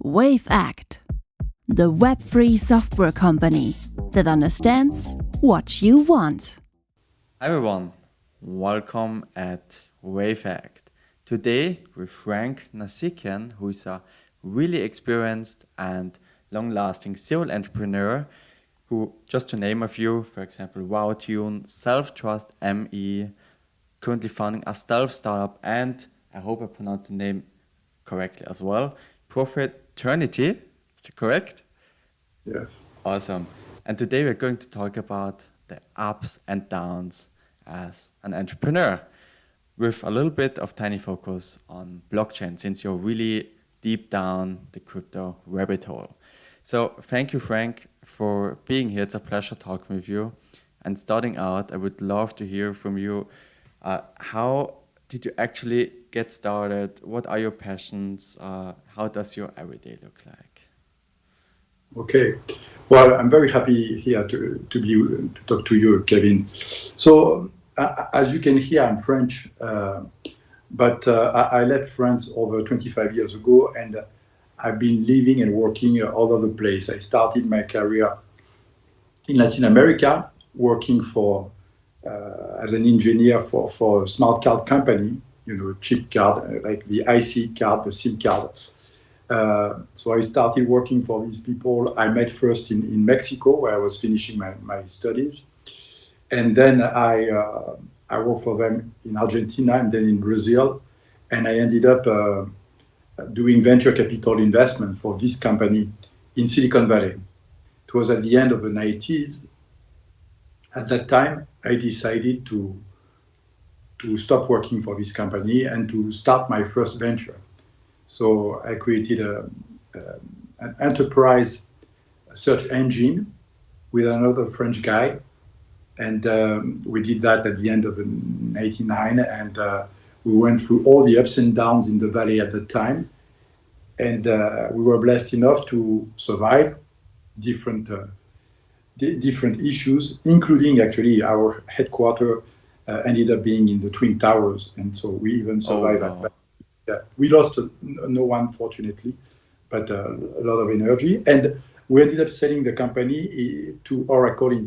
Wavect, the web-free software company that understands what you want. Hi everyone, welcome at Wavect. Today with Franck Nazikian, who is a really experienced and long-lasting serial entrepreneur who, just to name a few, for example, Wowtune, Self-Trust ME, currently founding a stealth startup, and I hope I pronounced the name correctly as well, Profeternity. Is it correct? Yes. Awesome. And today we're going to talk about the ups and downs as an entrepreneur with a little bit of tiny focus on blockchain, since you're really deep down the crypto rabbit hole. So thank you, Franck, for being here. It's a pleasure talking with you. And starting out, I would love to hear from you. How did you actually get started? What are your passions? How does your everyday look like? Okay. Well, I'm very happy here to talk to you, Kevin. So, as you can hear, I'm French, but I left France over 25 years ago, and I've been living and working all over the place. I started my career in Latin America, working for as an engineer for a smart card company, chip card, like the IC card, the SIM card. So I started working for these people. I met first in Mexico, where I was finishing my studies. And then I worked for them in Argentina and then in Brazil. And I ended up doing venture capital investment for this company in Silicon Valley. It was at the end of the 90s. At that time, I decided to stop working for this company and to start my first venture. So I created an enterprise search engine with another French guy. And we did that at the end of 1989. And we went through all the ups and downs in the valley at the time. And we were blessed enough to survive different issues, including actually our headquarters ended up being in the Twin Towers. And so we even survived that. Yeah, we lost no one, fortunately, but a lot of energy. And we ended up selling the company to Oracle in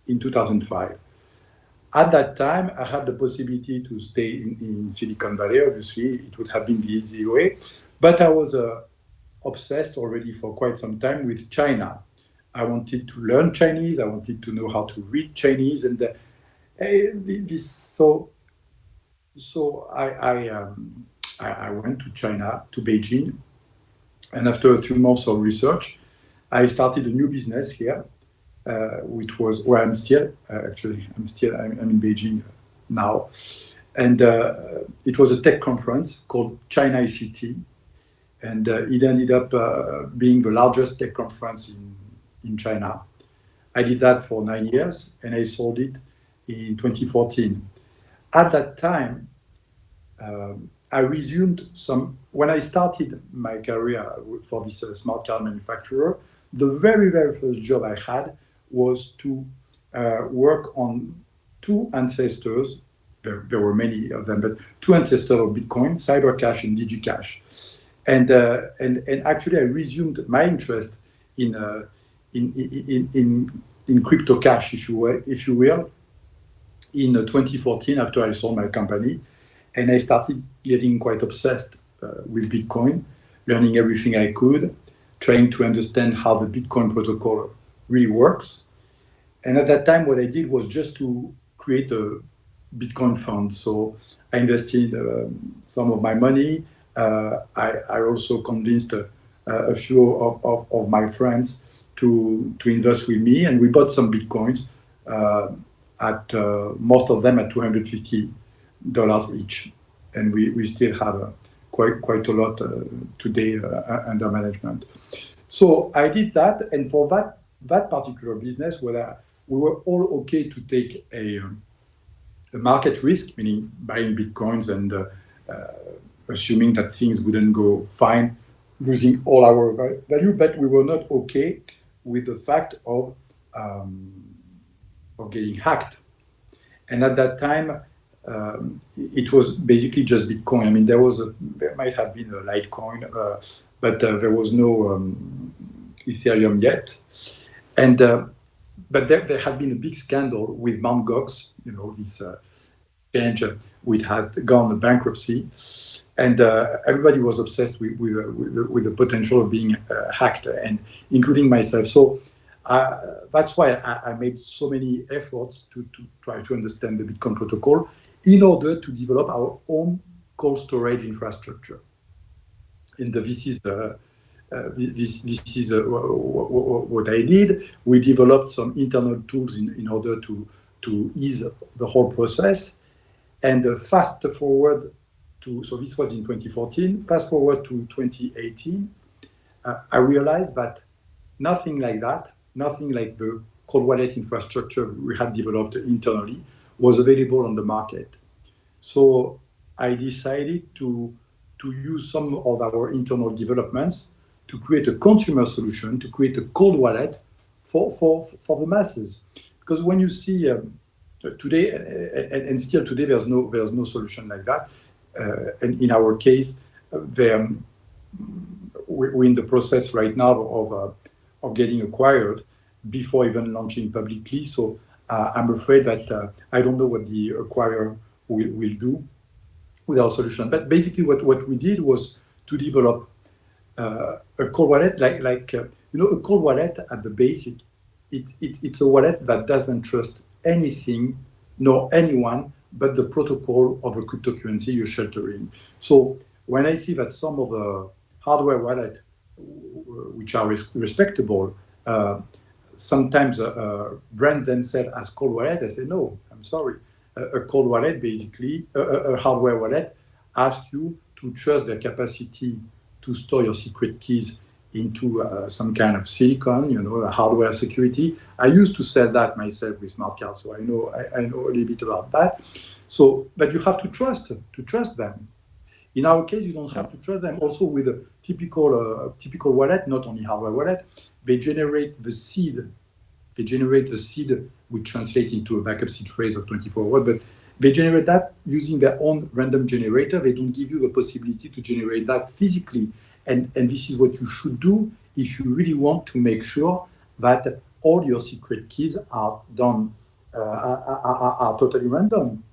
2005. At that time, I had the possibility to stay in Silicon Valley. Obviously, it would have been the easy way. But I was obsessed already for quite some time with China. I wanted to learn Chinese. I wanted to know how to read Chinese. And So I went to China, to Beijing, and after a few months of research, I started a new business here, which was where I'm still. I'm in Beijing now, and it was a tech conference called China ICT, and it ended up being the largest tech conference in China. I did that for 9 years, and I sold it in 2014. At that time, I resumed when I started my career for this smart card manufacturer, the very, very first job I had was to work on two ancestors. There were many of them, but two ancestors of Bitcoin, Cybercash and DigiCash. And actually, I resumed my interest in crypto cash, if you will, in 2014 after I sold my company. And I started getting quite obsessed with Bitcoin, learning everything I could, trying to understand how the Bitcoin protocol really works. And at that time, what I did was just to create a Bitcoin fund. So I invested some of my money. I also convinced a few of my friends to invest with me. And we bought some Bitcoins, at most of them at $250 each, and we still have quite a lot today under management. So I did that, and for that particular business, where we were all okay to take a market risk, meaning buying Bitcoins and assuming that things wouldn't go fine, losing all our value, but we were not okay with the fact of getting hacked. And at that time, it was basically just Bitcoin. I mean, there might have been a Litecoin, but there was no Ethereum yet. And but there had been a big scandal with Mt. Gox, this exchange which had gone bankruptcy, and everybody was obsessed with the potential of being hacked, and including myself. So that's why I made so many efforts to try to understand the Bitcoin protocol in order to develop our own cold storage infrastructure. And this is what I did. We developed some internal tools in order to ease the whole process. And fast forward so this was in 2014, fast forward to 2018, I realized that nothing like the cold wallet infrastructure we had developed internally was available on the market. So I decided to use some of our internal developments to create a consumer solution, to create a cold wallet for the masses. Because when you see today, and still today, there's no solution like that. And in our case, we're in the process right now of getting acquired before even launching publicly. So I'm afraid that I don't know what the acquirer will do with our solution. But basically, what we did was to develop a cold wallet, a cold wallet at the base. It's a wallet that doesn't trust anything nor anyone but the protocol of a cryptocurrency you're sheltering. So when I see that some of the hardware wallet, which are respectable, sometimes brand themselves as cold wallet, I say, no, I'm sorry. A cold wallet, basically, a hardware wallet, asks you to trust their capacity to store your secret keys into some kind of silicon, hardware security. I used to sell that myself with smart cards, so I know a little bit about that. So, but you have to trust them. In our case, you don't have to trust them. Also, with a typical wallet, not only hardware wallet, they generate the seed. Which translate into a backup seed phrase of 24 words, but they generate that using their own random generator. They don't give you the possibility to generate that physically. And this is what you should do if you really want to make sure that all your secret keys are done are totally random,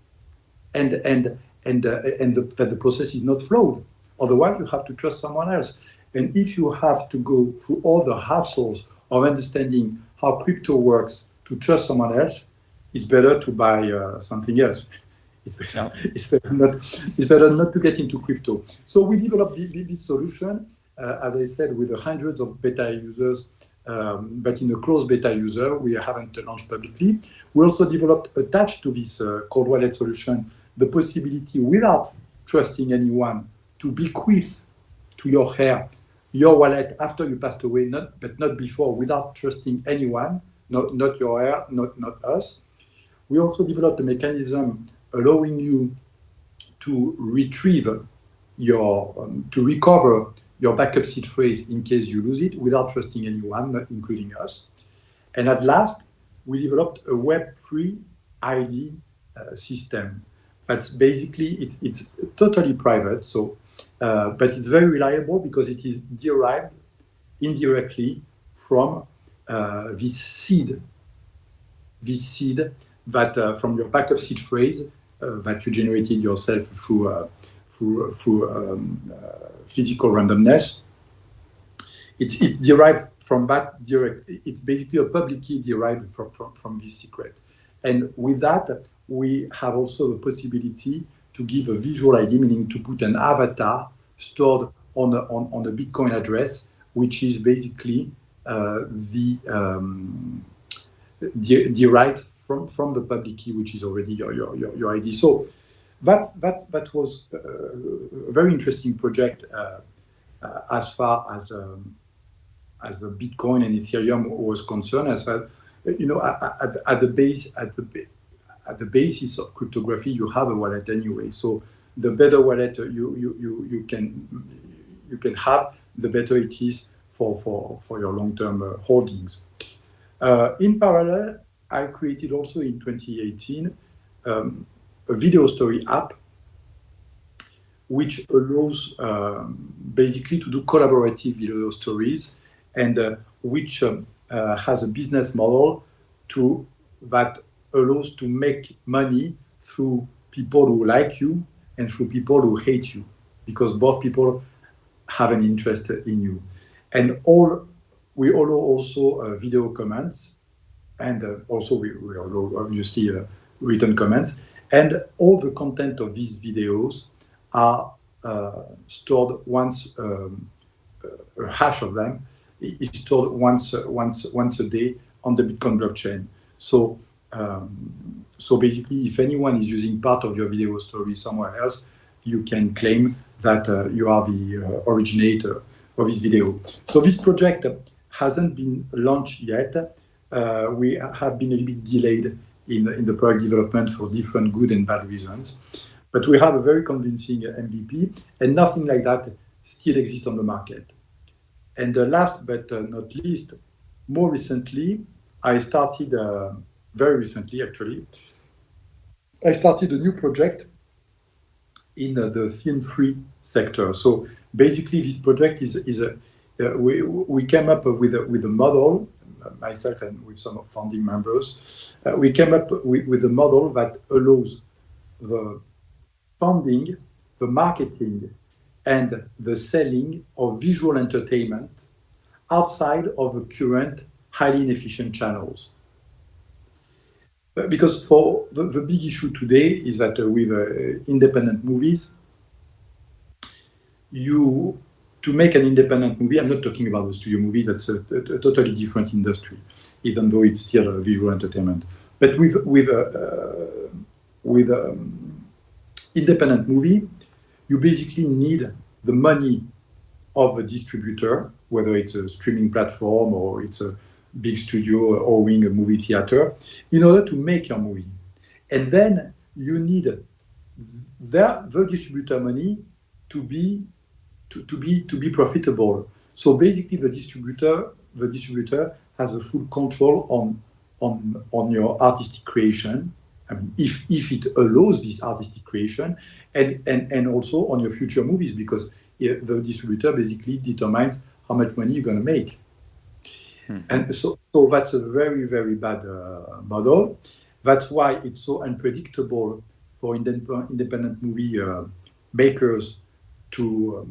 and that the process is not flawed. Otherwise, you have to trust someone else. And if you have to go through all the hassles of understanding how crypto works to trust someone else, it's better to buy something else. It's better not to get into crypto. So we developed this solution, as I said, with hundreds of beta users, but in a closed beta user, we haven't launched publicly. We also developed, attached to this cold wallet solution, the possibility, without trusting anyone, to bequeath to your heir your wallet after you passed away, but not before, without trusting anyone, not your heir, not us. We also developed a mechanism allowing you to recover your backup seed phrase in case you lose it without trusting anyone, not including us. And at last, we developed a Web3 ID system. That's basically, it's totally private, so but it's very reliable because it is derived indirectly from this seed that from your backup seed phrase that you generated yourself through physical randomness. It's derived from that direct. It's basically a public key derived from this secret. And with that, we have also the possibility to give a visual ID, meaning to put an avatar stored on a Bitcoin address, which is basically derived from the public key, which is already your ID. So that was a very interesting project as far as Bitcoin and Ethereum was concerned. As far, at the basis of cryptography, you have a wallet anyway. So the better wallet you can have, the better it is for your long-term holdings. In parallel, I created also in 2018 a video story app which allows basically to do collaborative video stories, and which has a business model that allows to make money through people who like you and through people who hate you, because both people have an interest in you. And we allow also video comments, and also we allow obviously written comments, and all the content of these videos are stored once. A hash of them is stored once a day on the Bitcoin blockchain. So basically, if anyone is using part of your video story somewhere else, you can claim that you are the originator of this video. So this project hasn't been launched yet. We have been a little bit delayed in the product development for different good and bad reasons. But we have a very convincing MVP, and nothing like that still exists on the market. And last but not least, more recently, I started, very recently actually, I started a new project in the film-free sector. So basically, this project we came up with a model, myself and with some founding members. We came up with a model that allows the funding, the marketing, and the selling of visual entertainment outside of the current highly inefficient channels. Because for the big issue today is that with independent movies, to make an independent movie, I'm not talking about the studio movie, that's a totally different industry, even though it's still visual entertainment. But with independent movie, you basically need the money of a distributor, whether it's a streaming platform or it's a big studio owning a movie theater, in order to make your movie. And then you need the distributor money to be profitable. So basically, the distributor has a full control on your artistic creation. I mean, if it allows this artistic creation, and also on your future movies, because the distributor basically determines how much money you're going to make. And so that's a very, very bad model. That's why it's so unpredictable for independent movie makers to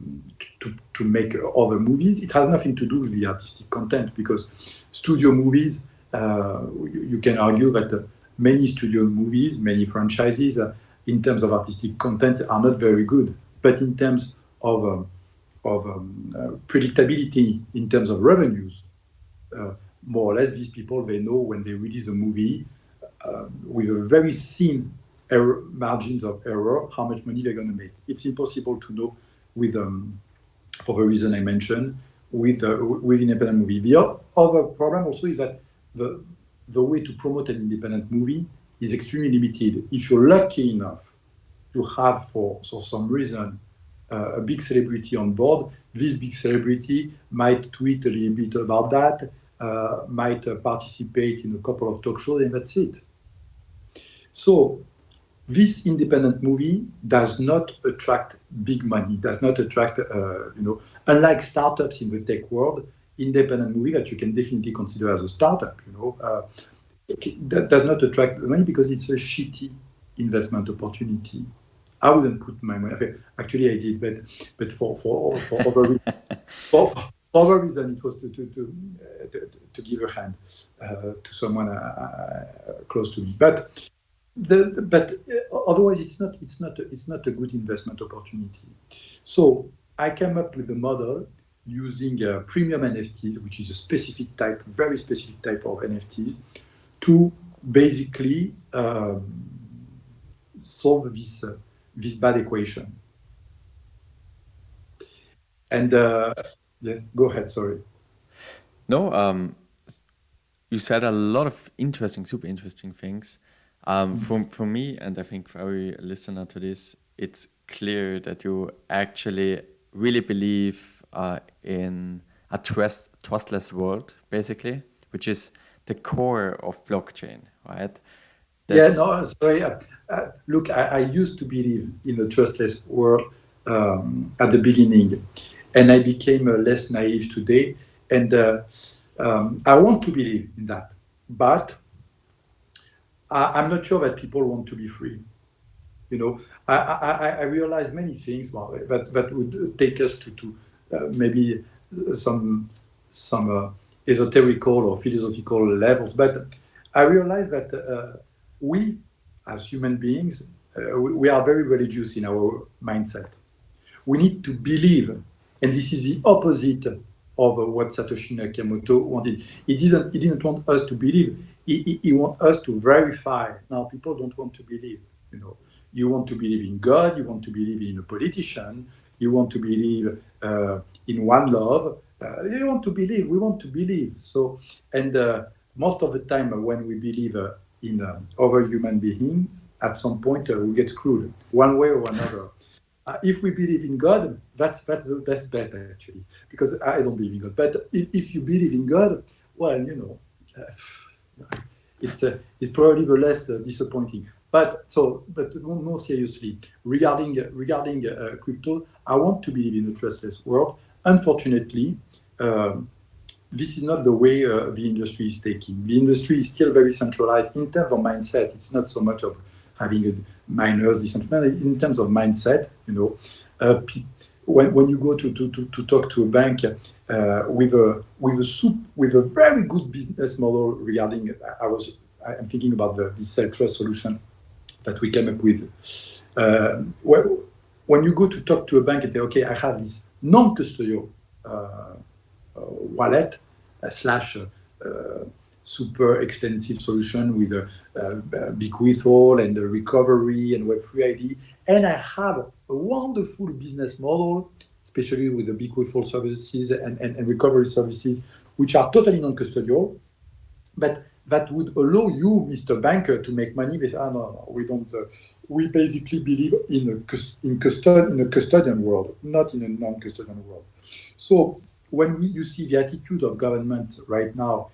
make other movies. It has nothing to do with the artistic content, because studio movies, you can argue that many studio movies, many franchises, in terms of artistic content, are not very good. But in terms of predictability, in terms of revenues, more or less, these people, they know when they release a movie with a very thin margins of error, how much money they're going to make. It's impossible to know with, for the reason I mentioned, with independent movie. The other problem also is that the way to promote an independent movie is extremely limited. If you're lucky enough to have, for some reason, a big celebrity on board, this big celebrity might tweet a little bit about that, might participate in a couple of talk shows, and that's it. So this independent movie does not attract big money, does not attract, unlike startups in the tech world, independent movie that you can definitely consider as a startup, that does not attract money because it's a shitty investment opportunity. I wouldn't put my money. Actually, I did, but for other reason, it was to give a hand to someone close to me. But otherwise, it's not a good investment opportunity. So I came up with a model using premium NFTs, which is a specific type, very specific type of NFTs, to basically solve this bad equation. And yes, go ahead. Sorry. No, you said a lot of super interesting things. For me, and I think for every listener to this, it's clear that you actually really believe in a trustless world, basically, which is the core of blockchain, right? Yeah, That's no, sorry. Look, I used to believe in a trustless world at the beginning, and I became less naive today. And I want to believe in that, but I'm not sure that people want to be free. You know, I realize many things that would take us to maybe some esoterical or philosophical levels. But I realize that we, as human beings, we are very religious in our mindset. We need to believe, and this is the opposite of what Satoshi Nakamoto wanted. He didn't want us to believe. He want us to verify. Now people don't want to believe. You know, you want to believe in God. You want to believe in a politician. You want to believe in one love. You want to believe. We want to believe. So, and most of the time when we believe in other human beings, at some point we get screwed one way or another. If we believe in God, that's the best bet actually, because I don't believe in God. But if you believe in God, well, you know, it's probably the less disappointing. But more seriously, regarding crypto, I want to believe in a trustless world. Unfortunately, this is not the way the industry is taking. The industry is still very centralized in terms of mindset. It's not so much of having a miners, decentralized. In terms of mindset, you know, when you go to talk to a bank with a very good business model regarding, I'm thinking about the self-trust solution that we came up with. When you go to talk to a bank and say, okay, I have this non-custodial wallet slash super extensive solution with a big withdrawal and a recovery and Web3 ID. And I have a wonderful business model, especially with the big withdrawal services and recovery services, which are totally non-custodial, but that would allow you, Mr. Banker, to make money. With, no, we don't. We basically believe in a custodian world, not in a non-custodian world. So when you see the attitude of governments right now,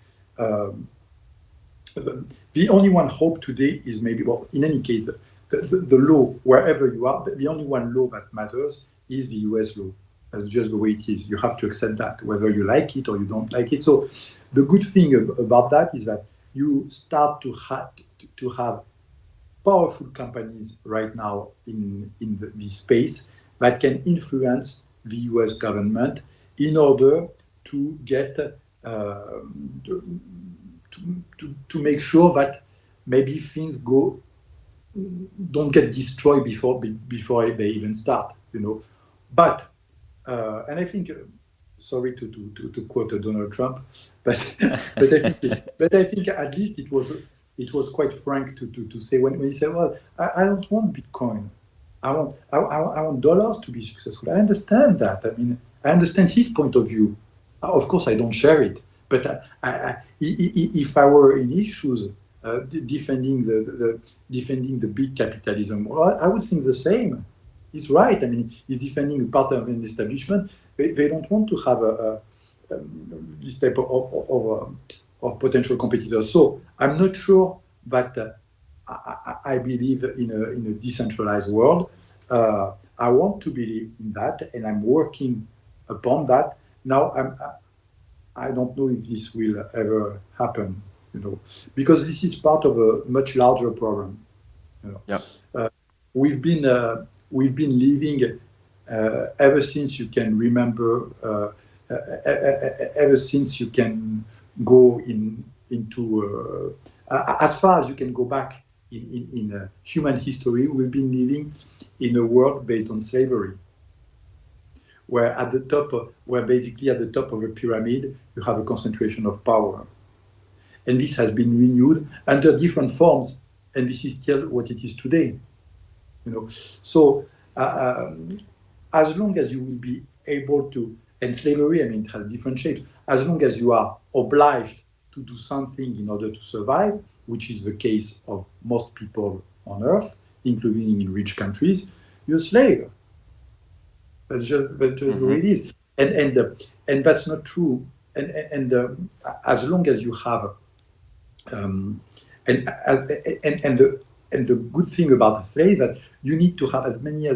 the only one hope today is maybe, well, in any case, the law, wherever you are, the only one law that matters is the US law. That's just the way it is. You have to accept that, whether you like it or you don't like it. So the good thing about that is that you start to have powerful companies right now in this space that can influence the US government in order to get to make sure that maybe things don't get destroyed before they even start, you know. But and I think, sorry to quote Donald Trump, but I think at least it was quite frank to say when he said, well, I don't want Bitcoin. I want dollars to be successful. I understand that. I mean, I understand his point of view. Of course, I don't share it. But if I were in his shoes, defending the big capitalism, well, I would think the same. He's right. I mean, he's defending a part of an establishment. They don't want to have this type of potential competitors. So I'm not sure that I believe in a decentralized world. I want to believe in that, and I'm working upon that. Now I don't know if this will ever happen, you know, because this is part of a much larger problem. You know, yeah. We've been living ever since you can remember, ever since you can go into as far as you can go back in human history. We've been living in a world based on slavery, where basically at the top of a pyramid, you have a concentration of power. And this has been renewed under different forms, and this is still what it is today. You know, so as long as you will be able to, and slavery, I mean, it has different shapes. As long as you are obliged to do something in order to survive, which is the case of most people on Earth, including in rich countries, you're a slave. That's just the way it is, and that's not true. And as long as you have, And and the good thing about a slave that you need to have as many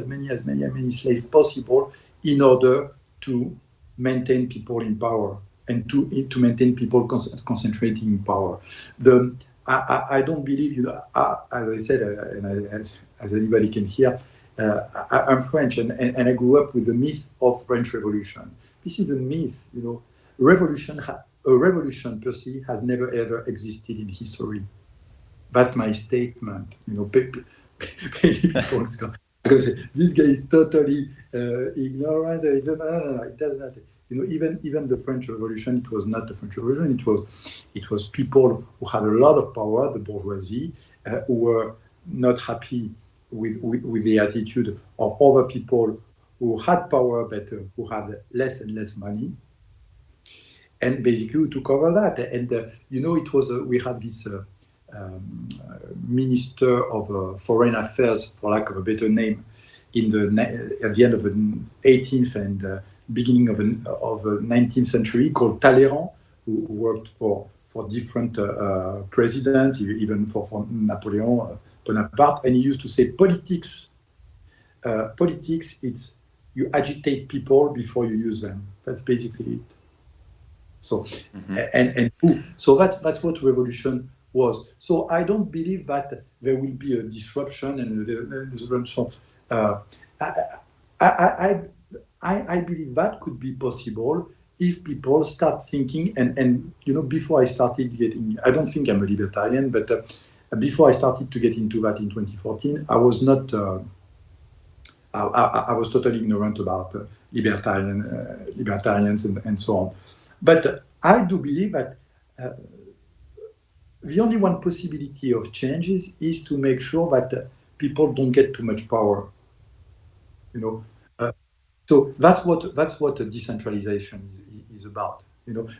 slaves possible in order to maintain people in power and to maintain people concentrating in power. I don't believe, as I said, as anybody can hear, I'm French, and I grew up with the myth of French Revolution. This is a myth, a revolution per se has never ever existed in history. That's my statement. People say, this guy is totally ignorant. No, it does not. Even the French Revolution, it was not the French Revolution. It was people who had a lot of power, the bourgeoisie, who were not happy with the attitude of other people who had power but who had less and less money, and basically to cover that. And it was we had this minister of foreign affairs, for lack of a better name, at the end of the 18th and beginning of the 19th century, called Talleyrand, who worked for different presidents, even for Napoleon Bonaparte, and he used to say, politics, it's you agitate people before you use them. That's basically it. So so that's what revolution was. So I don't believe that there will be a disruption and a disruption. I believe that could be possible if people start thinking, and before I started getting, I don't think I'm a libertarian, but before I started to get into that in 2014, I was not, I was totally ignorant about libertarians and so on. But I do believe that the only one possibility of changes is to make sure that people don't get too much power. So that's what decentralization is about.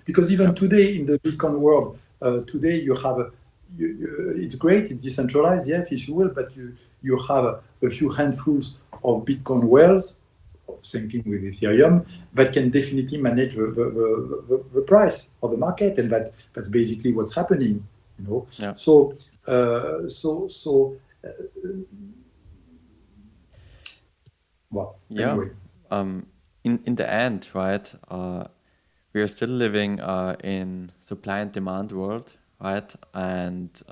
Because even today in the Bitcoin world, today you have it's great, it's decentralized, yes, if you will, but you have a few handfuls of Bitcoin whales. Same thing with Ethereum, that can definitely manage the price of the market, and that's basically what's happening. Yeah. So well, Yeah. anyway. In the end, right? We are still living in supply and demand world, right? And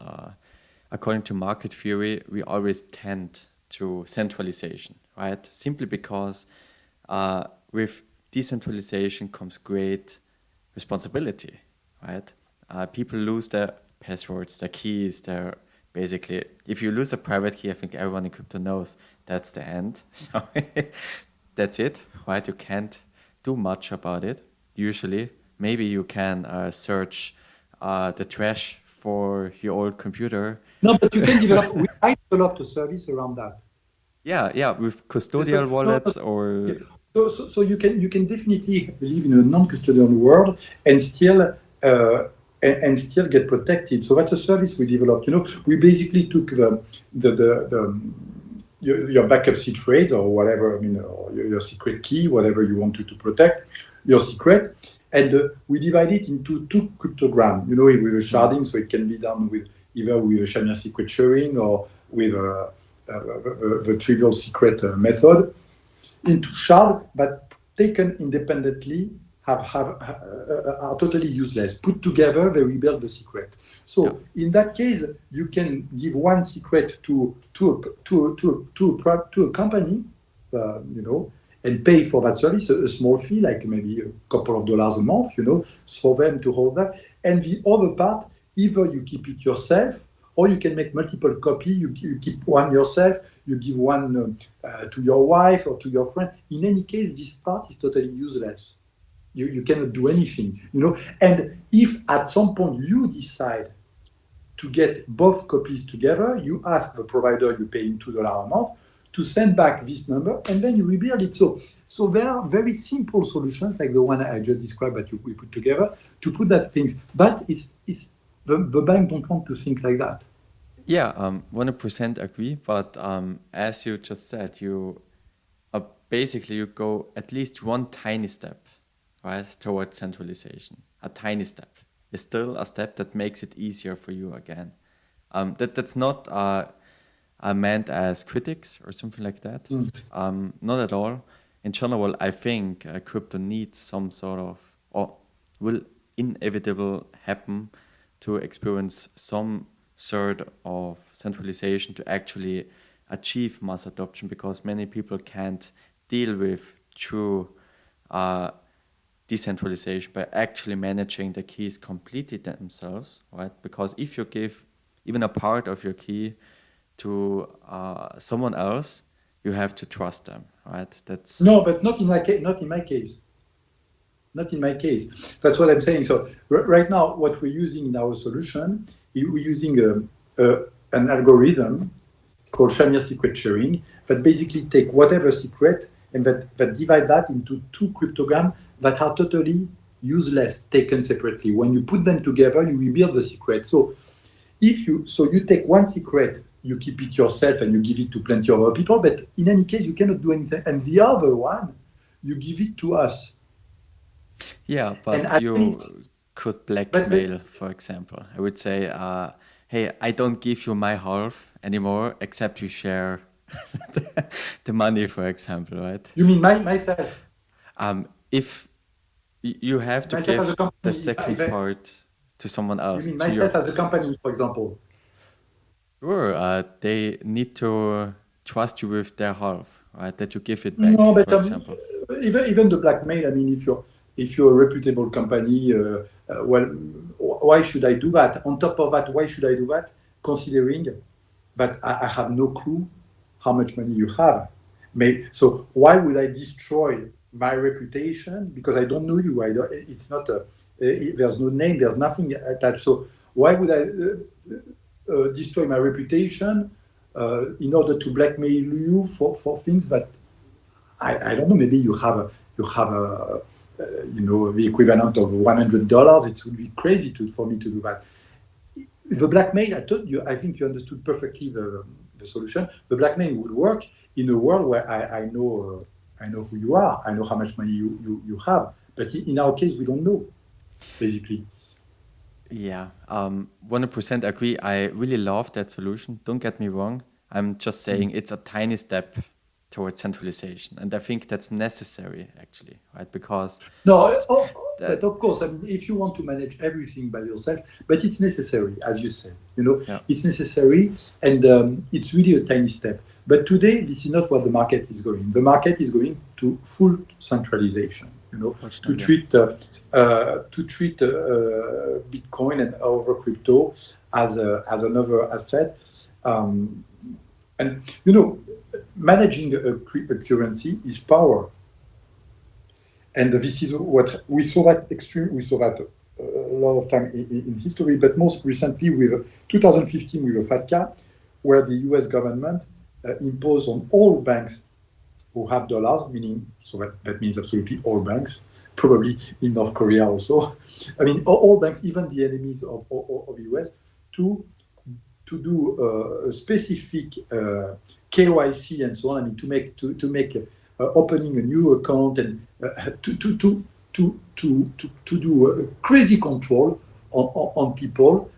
according to market theory, we always tend to centralization, right? Simply because with decentralization comes great responsibility, right? People lose their passwords, their keys, their basically, if you lose a private key, I think everyone in crypto knows that's the end. So that's it, right? You can't do much about it. Usually, maybe you can search the trash for your old computer. No, but you can develop. I developed a service around that. Yeah, with custodial wallets or So you can definitely live in a non-custodial world and still get protected. So that's a service we developed. We basically took your backup seed phrase or whatever, or your secret key, whatever you want to protect your secret, and we divide it into two cryptograms. With a sharding, so it can be done with either with a Shamir secret sharing or with the trivial secret method. Into shards, but taken independently are totally useless. Put together, they rebuild the secret. So in that case, you can give one secret to a company, and pay for that service a small fee, like maybe a couple of dollars a month, for them to hold that. And the other part, either you keep it yourself, or you can make multiple copies. You keep one yourself, you give one to your wife or to your friend. In any case, this part is totally useless. You cannot do anything, And if at some point you decide to get both copies together, you ask the provider you pay $2 a month to send back this number, and then you rebuild it. So there are very simple solutions like the one I just described that we put together to put that things. But it's the bank don't want to think like that. Yeah, 100% agree. But as you just said, you basically you go at least one tiny step, right, towards centralization. A tiny step is still a step that makes it easier for you again, That's not meant as critics or something like that. Not at all. In general, I think crypto needs some sort of, or will inevitable happen to experience some sort of centralization to actually achieve mass adoption, because many people can't deal with true decentralization by actually managing the keys completely themselves, right? Because if you give even a part of your key to someone else, you have to trust them, right? That's No, but not in my case. Not in my case. Not in my case. That's what I'm saying. So right now, what we're using in our solution, we're using an algorithm called Shamir secret sharing that basically take whatever secret and that divide that into two cryptograms that are totally useless taken separately. When you put them together, you rebuild the secret. So you take one secret, you keep it yourself and you give it to plenty of other people, but in any case, you cannot do anything. And the other one, you give it to us. yeah, but you could blackmail, for example. I would say, hey, I don't give you my half anymore, except you share the money, for example, right? You mean myself? If you have to Myself as give a company, the second part to someone You else, mean to myself as a company, for example? sure, they need to trust you with their half, right? That you give it back, No, but for example. even the blackmail. I mean, if you're a reputable company, well, why should I do that? On top of that, why should I do that? Considering that I have no clue how much money you have. So why would I destroy my reputation because I don't know you? It's not there's no name, there's nothing attached. So why would I destroy my reputation in order to blackmail you for things that I don't know? Maybe you have the equivalent of $100. It would be crazy for me to do that. The blackmail, I told you, I think you understood perfectly the solution. The blackmail would work in a world where I know who you are, I know how much money you have, but in our case, we don't know, basically. Yeah, 100% agree. I really love that solution. Don't get me wrong. I'm just saying it's a tiny step towards centralization, and I think that's necessary, actually, right? Because but of course, I mean, if you want to manage everything by yourself, but it's necessary, as you said, it's necessary, and it's really a tiny step. But today, this is not what the market is going. The market is going to full centralization, to treat Bitcoin and other crypto as another asset, and managing a currency is power. And this is what we saw that a lot of time in history, but most recently with 2015 with the FATCA, where the US government imposed on all banks who have dollars, that means absolutely all banks, probably in North Korea also. I mean, all banks, even the enemies of the US, to do a specific KYC and so on. I mean, to make opening a new account and to do a crazy control on people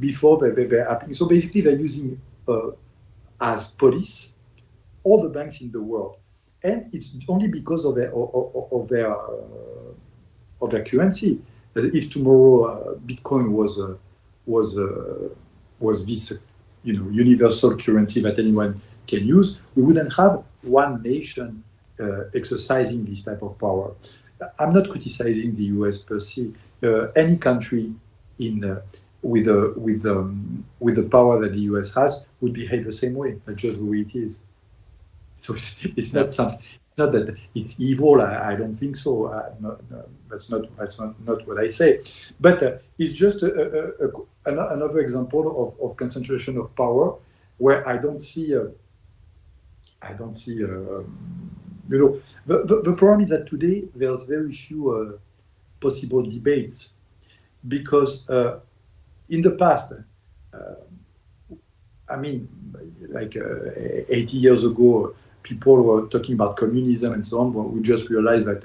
before they're happening. So basically, they're using as police all the banks in the world, and it's only because of their currency. If tomorrow Bitcoin was this universal currency that anyone can use, we wouldn't have one nation exercising this type of power. I'm not criticizing the US per se. Any country with the power that the US has would behave the same way. That's just the way it is. So it's not something. It's not that it's evil. I don't think so. No, that's not what I say. But it's just another example of concentration of power, where I don't see. The problem is that today there's very few possible debates, because in the past, I mean, like 80 years ago, people were talking about communism and so on. But we just realized that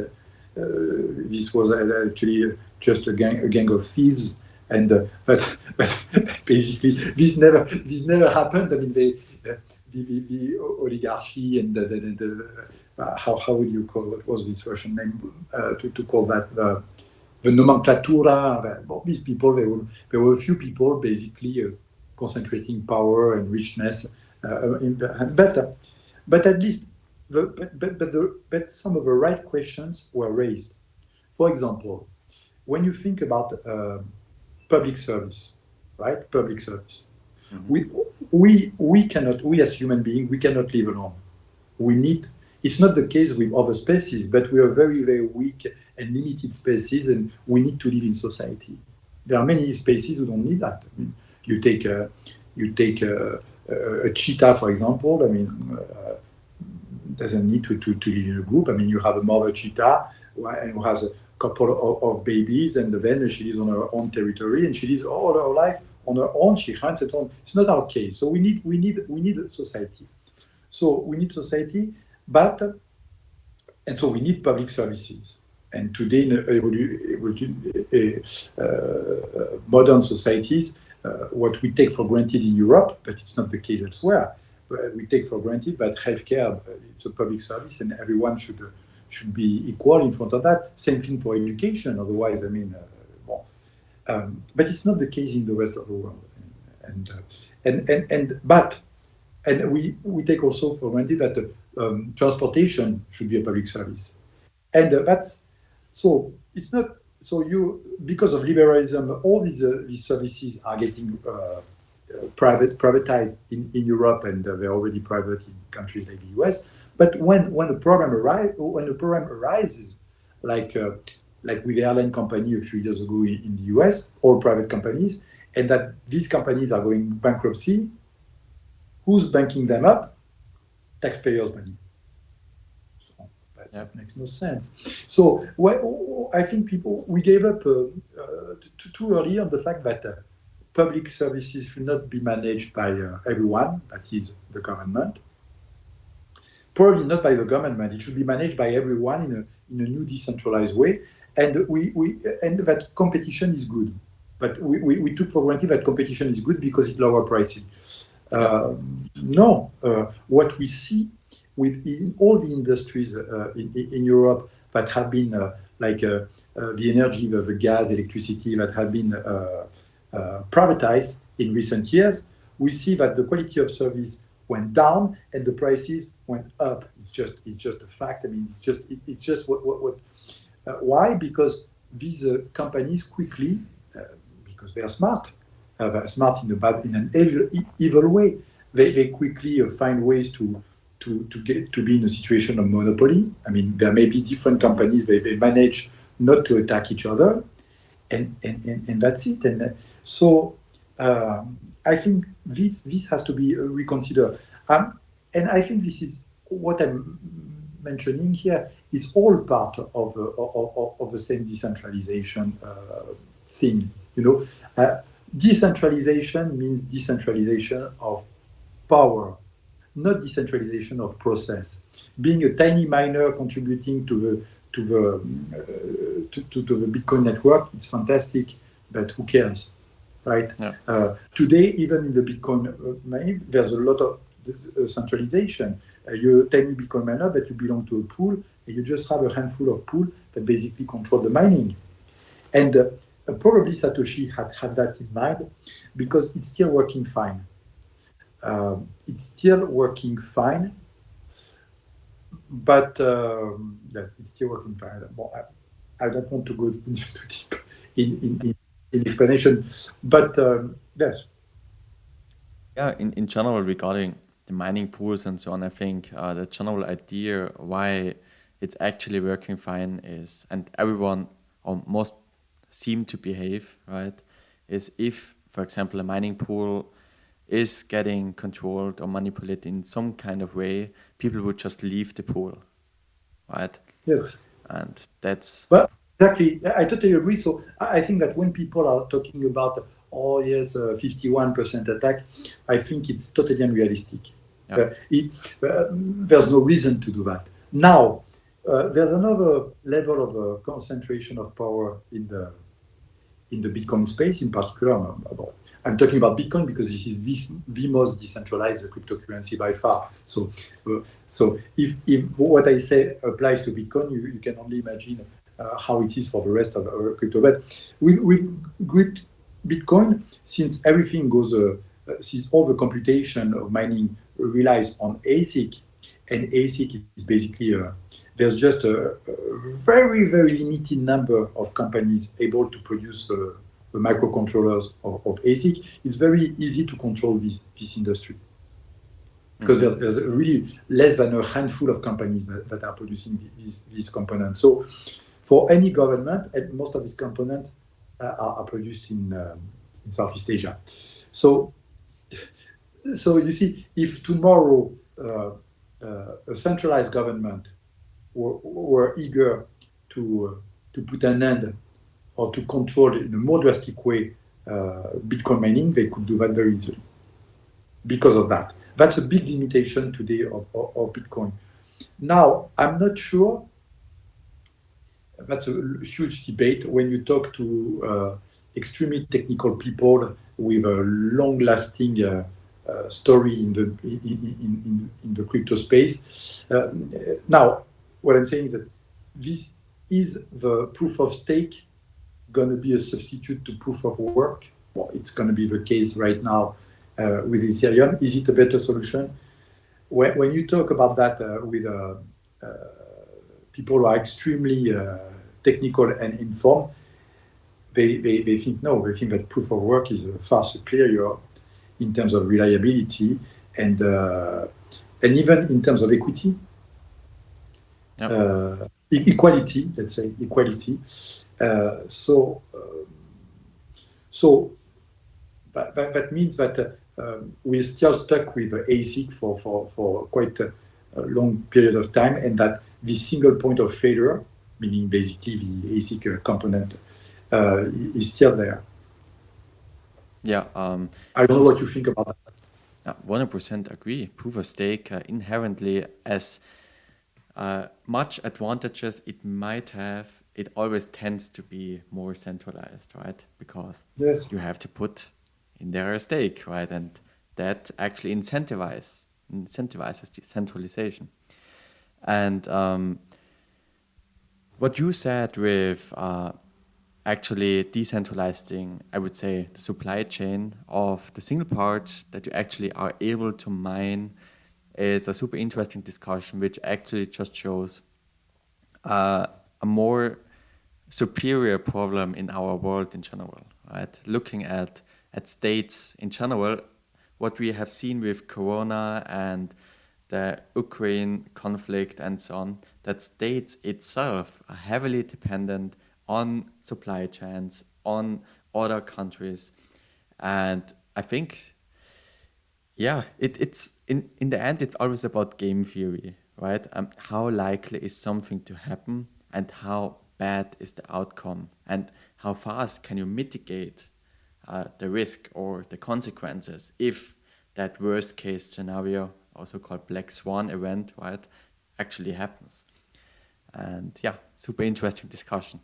this was actually just a gang of thieves and but basically this never happened. I mean, the oligarchy and the how would you call, what was this Russian name to call that, the nomenclatura? Well, these people, there were a few people basically concentrating power and richness, but at least but some of the right questions were raised. For example, when you think about public service, right? Public service. We cannot, we as human beings, we cannot live alone. We need, it's not the case with other species, but we are very, very weak and limited species, and we need to live in society. There are many species who don't need that. I mean, you take a cheetah, for example. I mean, doesn't need to live in a group. I mean, you have a mother cheetah who has a couple of babies, and then she lives on her own territory, and she lives all her life on her own. She hunts and so on. It's not our case. So we need society. So we need society, and so we need public services. And today, in modern societies, what we take for granted in Europe, but it's not the case elsewhere. We take for granted that healthcare, it's a public service, and everyone should be equal in front of that. Same thing for education. Otherwise, I mean, but it's not the case in the rest of the world. And we take also for granted that transportation should be a public service, and that's so. It's not so. Because of liberalism, all these services are getting privatized in Europe, and they're already private in countries like the US. But when a problem arises, like with the airline company a few years ago in the US, all private companies, and that these companies are going bankruptcy, who's banking them up? Taxpayers' money. So that makes no sense. So I think we gave up too early on the fact that public services should not be managed by everyone, that is the government. Probably not by the government. It should be managed by everyone in a new decentralized way. And and that competition is good. But we took for granted that competition is good because it lowers pricing. No, what we see within all the industries in Europe that have been the energy, the gas, electricity that have been privatized in recent years, we see that the quality of service went down and the prices went up. It's just a fact. I mean, it's just what why? Because these companies quickly, because they are smart in an evil way. They quickly find ways to be in a situation of monopoly. I mean, there may be different companies. They manage not to attack each other, and that's it. And so I think this has to be reconsidered. And I think this is what I'm mentioning here is all part of the same decentralization thing. You know, decentralization means decentralization of power, not decentralization of process. Being a tiny miner contributing to the Bitcoin network, it's fantastic, but who cares, right? Yeah. Today, even in the Bitcoin mining, there's a lot of centralization. You're a tiny Bitcoin miner, but you belong to a pool, and you just have a handful of pool that basically control the mining. And probably Satoshi had that in mind because it's still working fine. It's still working fine, but yes, it's still working fine. Well, I don't want to go too deep in explanation, but yes. Yeah, in general, regarding the mining pools and so on, I think the general idea why it's actually working fine is, and everyone or most seem to behave, right, is if, for example, a mining pool is getting controlled or manipulated in some kind of way, people would just leave the pool, right? Yes. And that's... Well, exactly. I totally agree. So I think that when people are talking about, 51% attack, I think it's totally unrealistic. Yeah. There's no reason to do that. Now, there's another level of concentration of power in in the Bitcoin space in particular. I'm talking about Bitcoin because this is the most decentralized cryptocurrency by far. So if what I say applies to Bitcoin, you can only imagine how it is for the rest of crypto. But with Bitcoin, since everything goes, since all the computation of mining relies on ASIC, and ASIC is basically there's just a very, very limited number of companies able to produce the microcontrollers of ASIC. It's very easy to control this industry because there's really less than a handful of companies that are producing these components. So for any government, and most of these components are produced in Southeast Asia. So you see, if tomorrow a centralized government were eager to put an end or to control in a more drastic way Bitcoin mining, they could do that very easily because of that. That's a big limitation today of Bitcoin. Now, I'm not sure. That's a huge debate when you talk to extremely technical people with a long-lasting story in the crypto space. Now, what I'm saying is that this is the proof of stake going to be a substitute to proof of work? Well, it's going to be the case right now with Ethereum. Is it a better solution? When you talk about that with people who are extremely technical and informed, they think no. They think that proof of work is far superior in terms of reliability and even in terms of equity. Yep. Equality, let's say equality. So that means that we're still stuck with ASIC for quite a long period of time, and that this single point of failure, meaning basically the ASIC component, is still there. Yeah. I don't know what you think about that. 100% agree. Proof of stake inherently, as much advantages it might have, it always tends to be more centralized, right? Because you have to put in there a stake, right? And that actually incentivizes decentralization. And what you said with actually decentralizing, I would say, the supply chain of the single parts that you actually are able to mine is a super interesting discussion, which actually just shows a more superior problem in our world in general, right? Looking at states in general, what we have seen with Corona and the Ukraine conflict and so on, that states itself are heavily dependent on supply chains, on other countries. And I think, yeah, it's in the end, it's always about game theory, right? How likely is something to happen and how bad is the outcome and how fast can you mitigate the risk or the consequences if that worst case scenario, also called Black Swan event, right, actually happens. And yeah, super interesting discussion.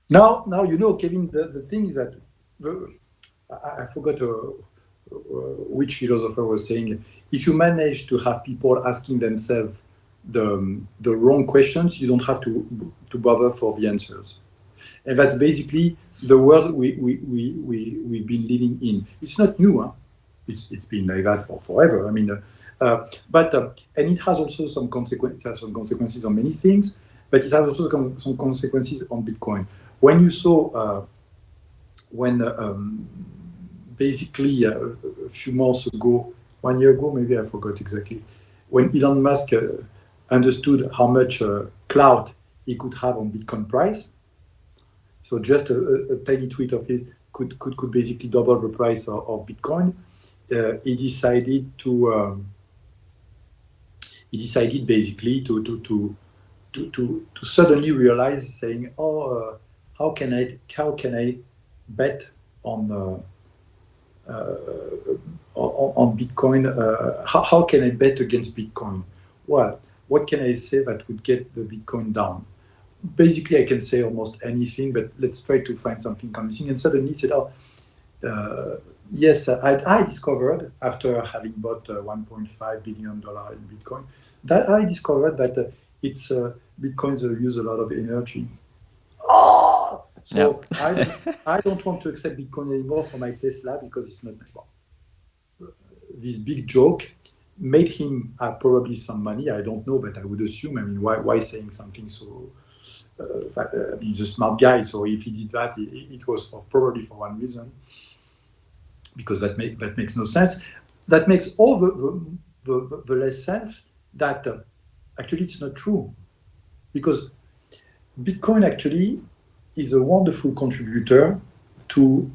Now, Kevin, the thing is that I forgot which philosopher was saying, if you manage to have people asking themselves the wrong questions, you don't have to bother for the answers. And that's basically the world we've been living in. It's not new, huh? It's been like that for forever. I mean, but and it has also some consequences on many things, but it has also some consequences on Bitcoin. When you saw basically a few months ago, 1 year ago, maybe I forgot exactly, when Elon Musk understood how much clout he could have on Bitcoin price. So just a tiny tweet of it could basically double the price of Bitcoin. He decided basically to suddenly realize, saying, how can I bet on Bitcoin? How can I bet against Bitcoin? Well, what can I say that would get the Bitcoin down? basically I can say almost anything, but let's try to find something convincing. And suddenly he said, "Oh, yes, I discovered after having bought $1.5 billion in Bitcoin, that I discovered that it's Bitcoins use a lot of energy. Oh! Yeah. So I don't want to accept Bitcoin anymore for my Tesla because it's not well, this big joke made him probably some money. I don't know, but I would assume. I mean, why saying something so? He's a smart guy, so if he did that, it was probably for one reason, because that makes no sense. That makes all the less sense that actually it's not true, because Bitcoin actually is a wonderful contributor to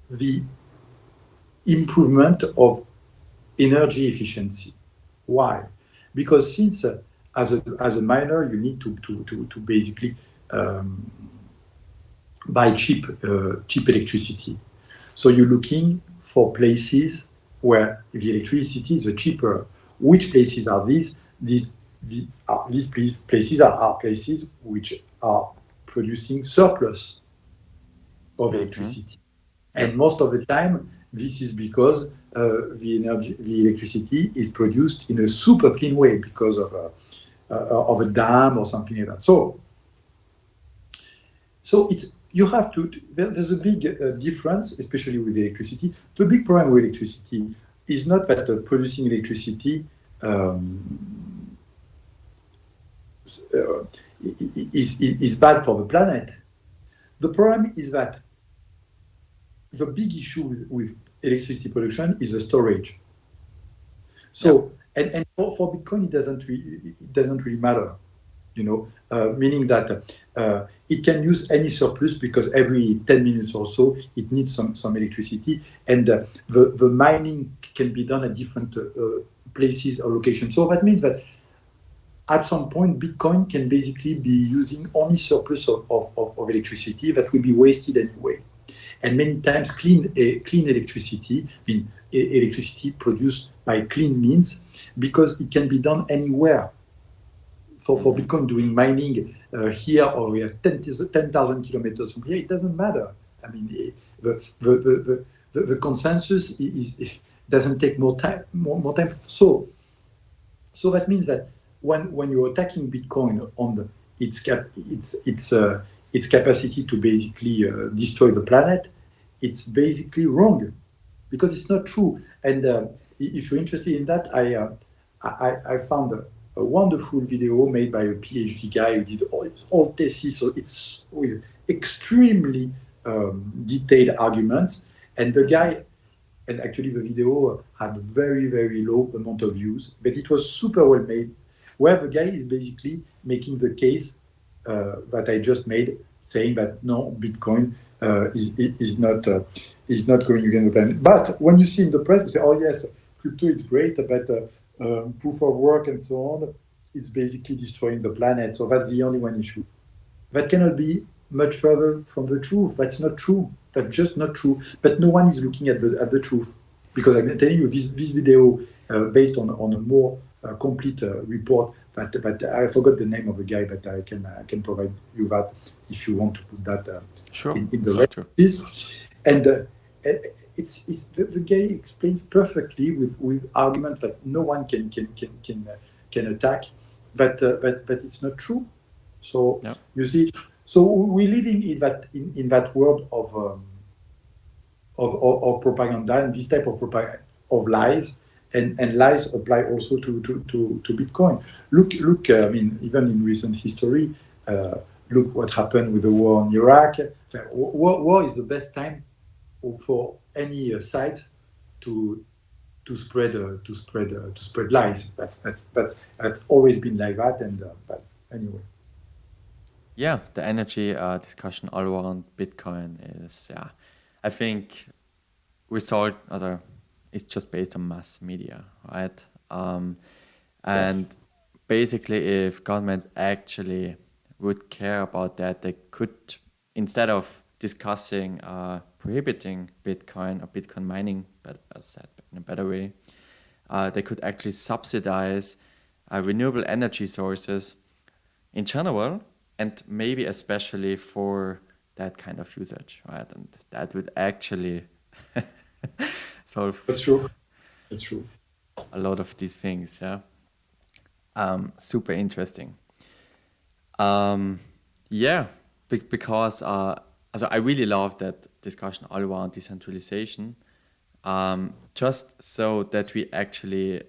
the improvement of energy efficiency. Why? Because since as a miner you need to basically buy cheap electricity, so you're looking for places where the electricity is cheaper. Which places are these? These places are places which are producing surplus of electricity. And most of the time, this is because the electricity is produced in a super clean way because of a dam or something like that. So it's you have to. There's a big difference, especially with electricity. The big problem with electricity is not that producing electricity is bad for the planet. The problem is that the big issue with electricity production is the storage. So, and for Bitcoin, it doesn't really matter, meaning that it can use any surplus because every 10 minutes or so, it needs some electricity, and the mining can be done at different places or locations. So that means that at some point, Bitcoin can basically be using only surplus of electricity that will be wasted anyway. And many times, clean electricity, I mean, electricity produced by clean means, because it can be done anywhere. For Bitcoin, doing mining here or 10,000 kilometers from here, it doesn't matter. I mean, the consensus doesn't take more time. So that means that when you're attacking Bitcoin on its capacity to basically destroy the planet, it's basically wrong, because it's not true. And if you're interested in that, I found a wonderful video made by a PhD guy who did all thesis. So it's with extremely detailed arguments. And the guy, and actually the video had very, very low amount of views, but it was super well made, where the guy is basically making the case that I just made, saying that no, Bitcoin is not going against the planet. But when you see in the press, you say, oh yes, crypto is great, but proof of work and so on, it's basically destroying the planet. So that's the only one issue. That cannot be much further from the truth. That's not true. That's just not true. But no one is looking at the truth, because I'm telling you, this video based on a more complete report. But I forgot the name of the guy, but I can provide you that if you want to put that in the references. And it's the guy explains perfectly with arguments that no one can attack, but it's not true. So you see, so we're living in that world of propaganda, and this type of propaganda, of lies. And lies apply also to Bitcoin. Look. I mean, even in recent history, look what happened with the war in Iraq. War is the best time for any site to spread lies. That's always been like that. And but anyway. Yeah, the energy discussion all around Bitcoin is I think it's just based on mass media, right? And basically, if governments actually would care about that, they could, instead of discussing prohibiting Bitcoin or Bitcoin mining, but as said in a better way, they could actually subsidize renewable energy sources in general, and maybe especially for that kind of usage, right? And that would actually solve That's true. That's true. a lot of these things. Yeah, super interesting. Yeah, because also I really love that discussion all around decentralization. Just so that we actually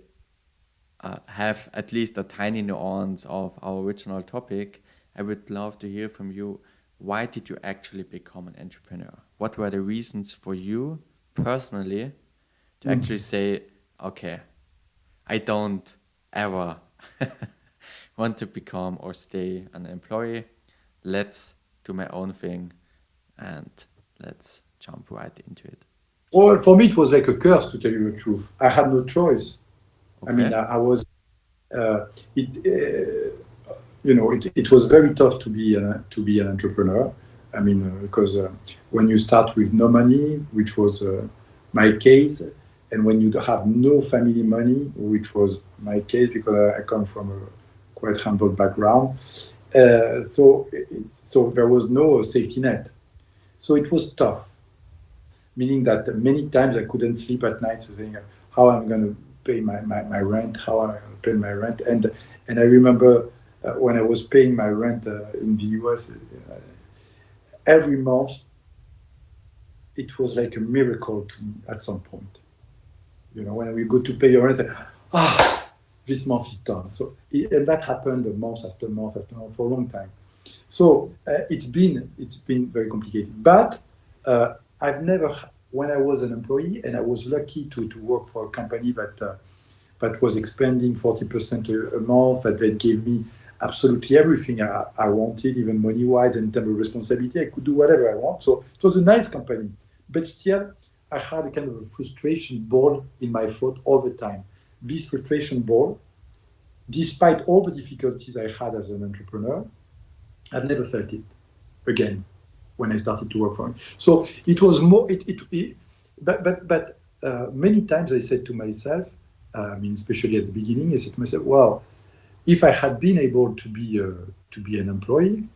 have at least a tiny nuance of our original topic, I would love to hear from you. Why did you actually become an entrepreneur? What were the reasons for you personally to actually say, okay, I don't ever want to become or stay an employee. Let's do my own thing and let's jump right into it. Well, for me, it was like a curse, to tell you the truth. I had no choice. I mean, Okay. I was, it, it was very tough to be an entrepreneur. I mean, because when you start with no money, which was my case, and when you have no family money, which was my case because I come from a quite humble background, so there was no safety net. So it was tough, meaning that many times I couldn't sleep at night, saying how I'm going to pay my rent, how I'm going to pay my rent. And I remember when I was paying my rent in the US, every month, it was like a miracle to me at some point. When we go to pay your rent, this month is done. And that happened month after month after month for a long time. So it's been very complicated. But I've never, when I was an employee, and I was lucky to work for a company that was expanding 40% a month, that gave me absolutely everything I wanted, even money-wise, and in terms of responsibility, I could do whatever I want. So it was a nice company. But still, I had a kind of a frustration ball in my throat all the time. This frustration ball, despite all the difficulties I had as an entrepreneur, I've never felt it again when I started to work for him. So it was more, but many times I said to myself, especially at the beginning, I said to myself, well, if I had been able to be an employee,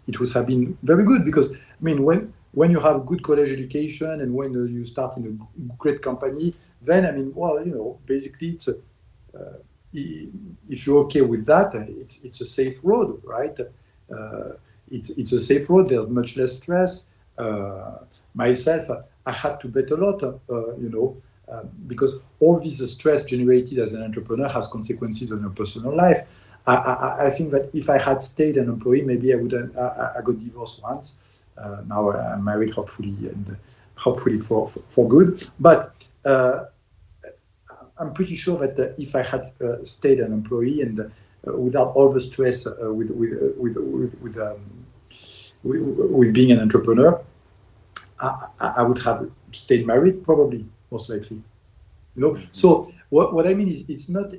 it would have been very good because, when you have good college education and when you start in a great company, then, basically it's if you're okay with that, it's a safe road, right? It's a safe road. There's much less stress. Myself, I had to bet a lot, because all this stress generated as an entrepreneur has consequences on your personal life. I think that if I had stayed an employee, maybe I would have. I got divorced once. Now I'm married, hopefully, and hopefully for good. But I'm pretty sure that if I had stayed an employee and without all the stress with being an entrepreneur, I would have stayed married, probably, most likely. So what I mean is it's not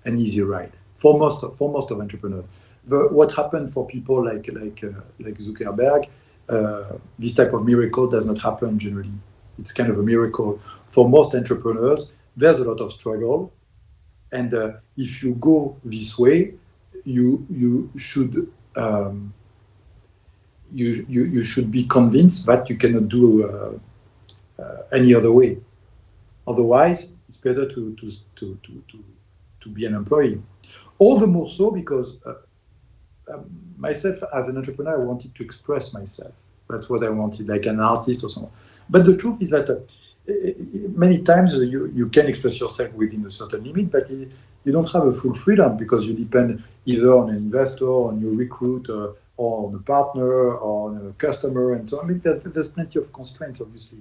an easy ride for most of entrepreneurs. What happened for people like Zuckerberg, this type of miracle does not happen generally. It's kind of a miracle for most entrepreneurs. There's a lot of struggle, and if you go this way, you should you should be convinced that you cannot do any other way. Otherwise, it's better to be an employee. All the more so because myself as an entrepreneur, I wanted to express myself. That's what I wanted, like an artist or something. But the truth is that many times you can express yourself within a certain limit, but you don't have a full freedom because you depend either on an investor, on your recruiter, or on a partner, or on a customer, and so on. There's plenty of constraints, obviously.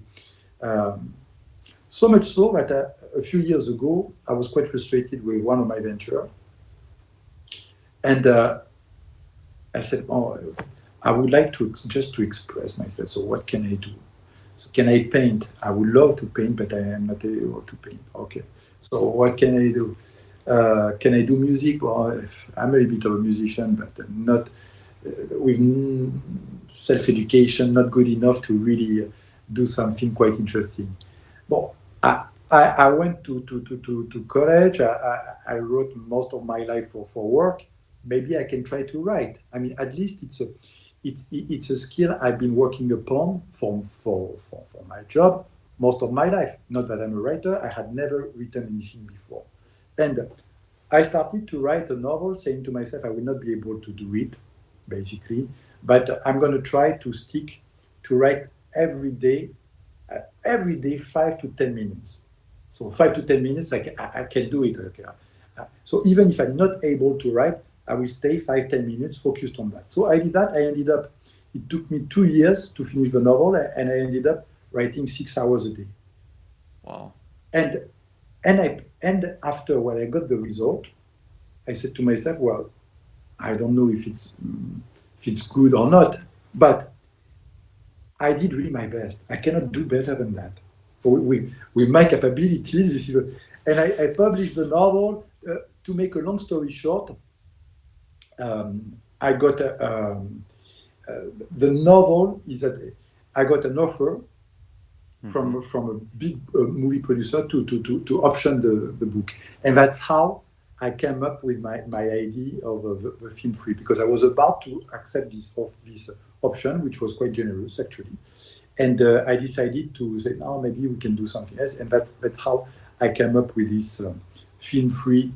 So much so that a few years ago, I was quite frustrated with one of my ventures. And I said, I would like to express myself. So what can I do? So can I paint? I would love to paint, but I am not able to paint. Okay. So what can I do? Can I do music? Well, I'm a little bit of a musician, but not with self-education, not good enough to really do something quite interesting. Well, I went to college. I wrote most of my life for work. Maybe I can try to write. I mean, at least it's a skill I've been working upon for my job most of my life. Not that I'm a writer. I had never written anything before. And I started to write a novel saying to myself, I will not be able to do it, basically, but I'm going to try to stick to write every day, 5 to 10 minutes. So 5 to 10 minutes, I can do it. Okay. So even if I'm not able to write, I will stay 5, 10 minutes focused on that. So I did that. It took me 2 years to finish the novel, and I ended up writing 6 hours a day. Wow. And after when I got the result, I said to myself, well, I don't know if it's good or not, but I did really my best. I cannot do better than that. With my capabilities, and I published the novel. To make a long story short, I got the novel is that I got an offer from a big movie producer to option the book, and that's how I came up with my idea of the film free, because I was about to accept this option, which was quite generous actually, and I decided to say, no, maybe we can do something else, and that's how I came up with this film free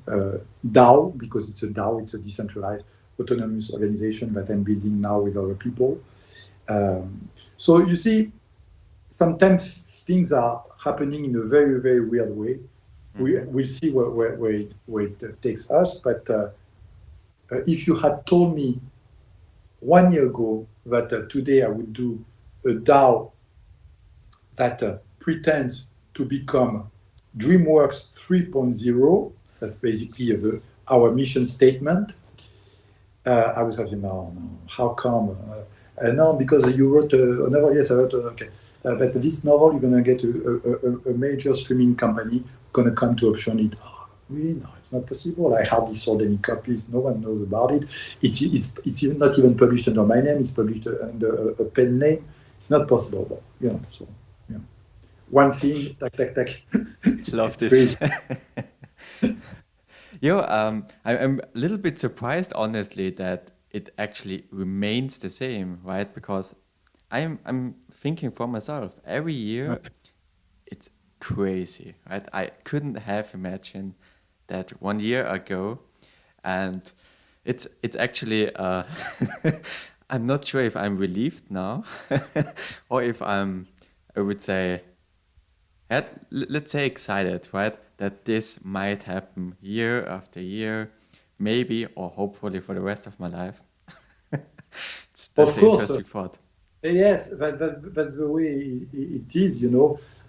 DAO, because it's a DAO, it's a decentralized autonomous organization that I'm building now with other people. So you see, sometimes things are happening in a very, very weird way. We'll see where it takes us. But if you had told me 1 year ago that today I would do a DAO that pretends to become DreamWorks 3.0, that's basically our mission statement, I was having, no, how come? No, because you wrote a novel. Yes, I wrote. Okay, but this novel, you're gonna get a major streaming company gonna come to option it. Oh, really? No, it's not possible. I hardly sold any copies. No one knows about it. It's even not even published under my name. It's published under a pen name. It's not possible. But so one thing, tack. Love this. I'm a little bit surprised, honestly, that it actually remains the same, right? Because I'm thinking for myself, every year it's crazy, right? I couldn't have imagined that 1 year ago, and it's actually I'm not sure if I'm relieved now or if I would say, let's say excited, right? That this might happen year after year, maybe or hopefully for the rest of my life. That's Of an course. interesting thought. Yes, that's the way it is,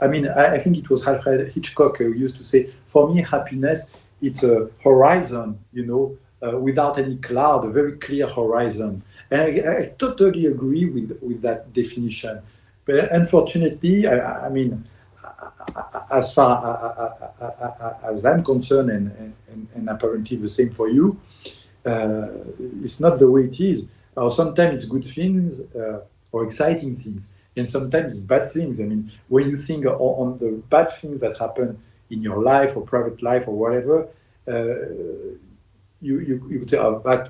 I mean, I think it was Alfred Hitchcock who used to say, for me, happiness, it's a horizon, without any cloud, a very clear horizon. And I totally agree with that definition. But unfortunately, I mean, as far as I'm concerned, and apparently the same for you, it's not the way it is. Or sometimes it's good things or exciting things, and sometimes it's bad things. I mean, when you think on the bad things that happen in your life or private life or whatever, you could say, oh, but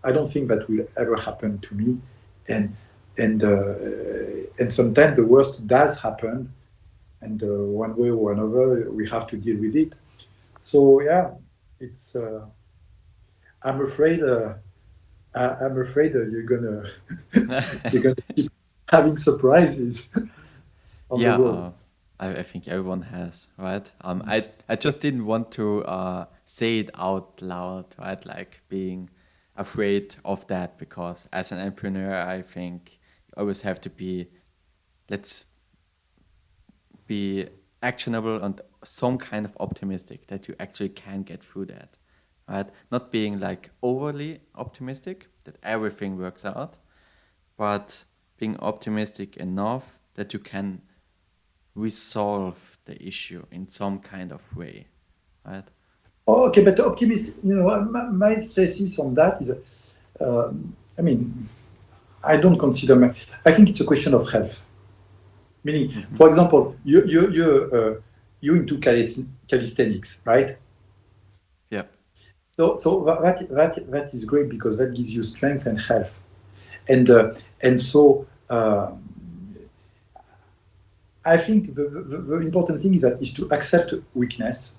I don't think that will ever happen to me, and sometimes the worst does happen, and one way or another we have to deal with it. So yeah, it's. I'm afraid you're gonna keep having surprises on the road. I think everyone has, right? I just didn't want to say it out loud, right? Like being afraid of that, because as an entrepreneur, I think you always have to be, let's be actionable and some kind of optimistic that you actually can get through that, right? Not being like overly optimistic that everything works out, but being optimistic enough that you can resolve the issue in some kind of way, right? Okay, but optimistic, my thesis on that is, I mean, I don't consider I think it's a question of health. Meaning, for example, you into calisthenics, right? Yeah. So that is great because that gives you strength and health. And so I think the important thing is to accept weakness,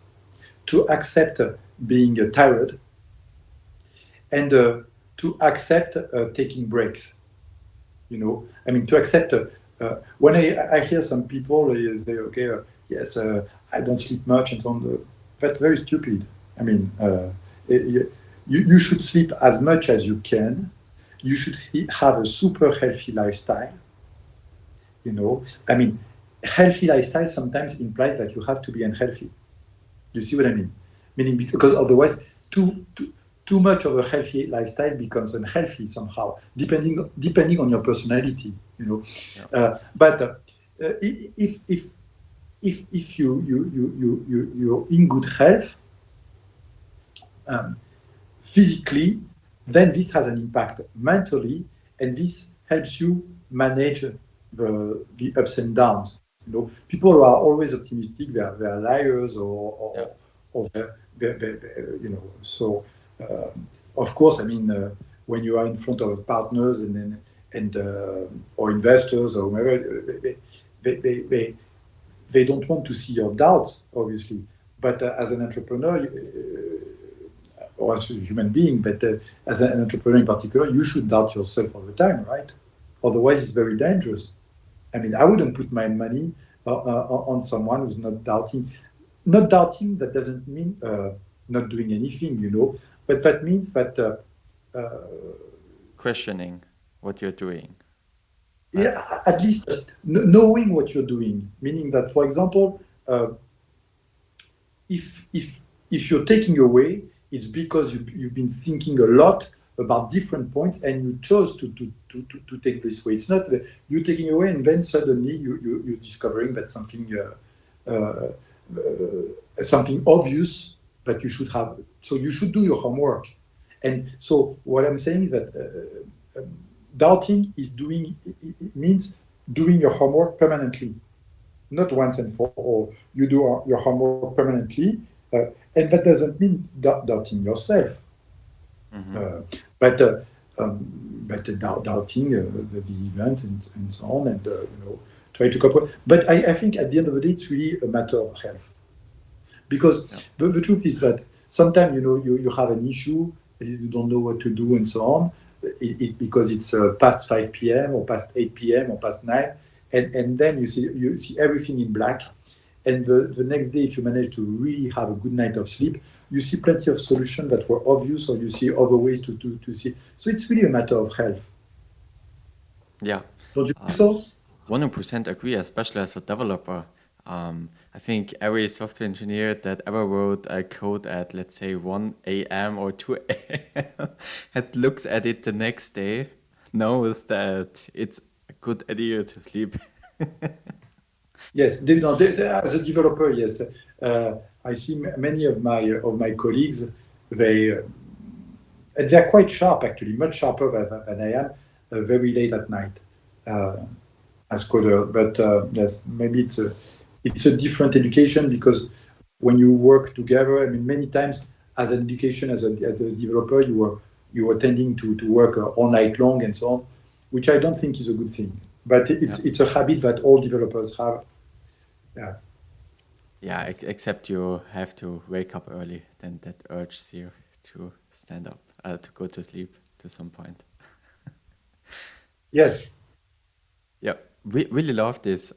to accept being tired, and to accept taking breaks. I mean, to accept. When I hear some people say, okay, yes, I don't sleep much and so on, that's very stupid. I mean, you should sleep as much as you can. You should have a super healthy lifestyle. I mean, healthy lifestyle sometimes implies that you have to be unhealthy. You see what I mean? Meaning because otherwise, too much of a healthy lifestyle becomes unhealthy somehow, depending on your personality. But if you're in good health physically, then this has an impact mentally, and this helps you manage the ups and downs. People who are always optimistic, they're liars or So, of course, I mean, when you are in front of partners and or investors or whoever, they don't want to see your doubts, obviously. But as an entrepreneur, or as a human being, but as an entrepreneur in particular, you should doubt yourself all the time, right? Otherwise, it's very dangerous. I mean, I wouldn't put my money on someone who's not doubting. Not doubting, that doesn't mean not doing anything, but that means that Questioning what you're doing. yeah, at least knowing what you're doing, meaning that, for example, if you're taking away, it's because you've been thinking a lot about different points and you chose to take this way. It's not you taking away and then suddenly you're discovering that something obvious that you should have. So you should do your homework. And so what I'm saying is that doubting it means doing your homework permanently, not once and for all. You do your homework permanently, and that doesn't mean doubting yourself, but doubting the events and so on, and try to cope. But I think at the end of the day, it's really a matter of health, because the truth is that sometimes you have an issue, you don't know what to do, and so on. It's because it's past 5 p.m. or past 8 p.m. or past 9, and then you see everything in black. And the next day, if you manage to really have a good night of sleep, you see plenty of solutions that were obvious, or you see other ways to see. So it's really a matter of health. Yeah. Don't you think so? 100% agree, especially as a developer. I think every software engineer that ever wrote a code at, let's say, 1 a.m. or 2 a.m. and looks at it the next day knows that it's a good idea to sleep. Yes, as a developer, yes. I see many of my colleagues. They're quite sharp, actually, much sharper than I am. Very late at night as coder, but yes, maybe it's a different education, because when you work together, I mean, many times as an education, as a developer, you were tending to work all night long and so on, which I don't think is a good thing. But it's a habit that all developers have. Yeah. Yeah, except you have to wake up early, then that urges you to stand up, to go to sleep to some point. Yes. Yeah, we really love this.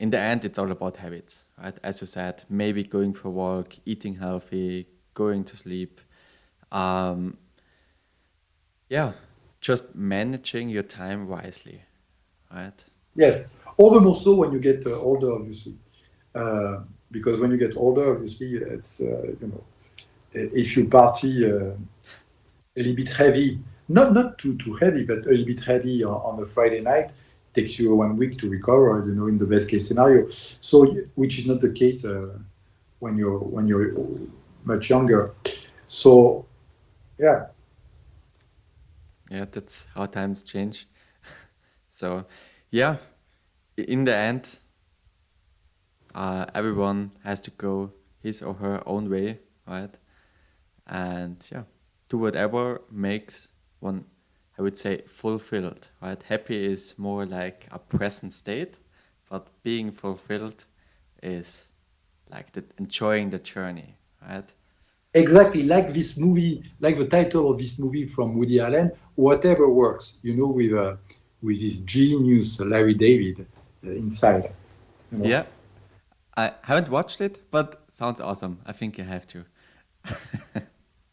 In the end, it's all about habits, right? As you said, maybe going for a walk, eating healthy, going to sleep. Yeah, just managing your time wisely, right? Yes. All the more so when you get older, obviously. Because when you get older, obviously, it's, if you party a little bit heavy, not too heavy, but a little bit heavy on a Friday night, takes you 1 week to recover, in the best case scenario. So, which is not the case when you're much younger. So, yeah. Yeah, that's how times change. So, yeah, in the end, everyone has to go his or her own way, right? And yeah, do whatever makes one, I would say, fulfilled, right? Happy is more like a present state, but being fulfilled is like enjoying the journey, right? Exactly, like this movie, like the title of this movie from Woody Allen, Whatever Works, with this genius Larry David inside. Yeah, I haven't watched it, but sounds awesome. I think you have to.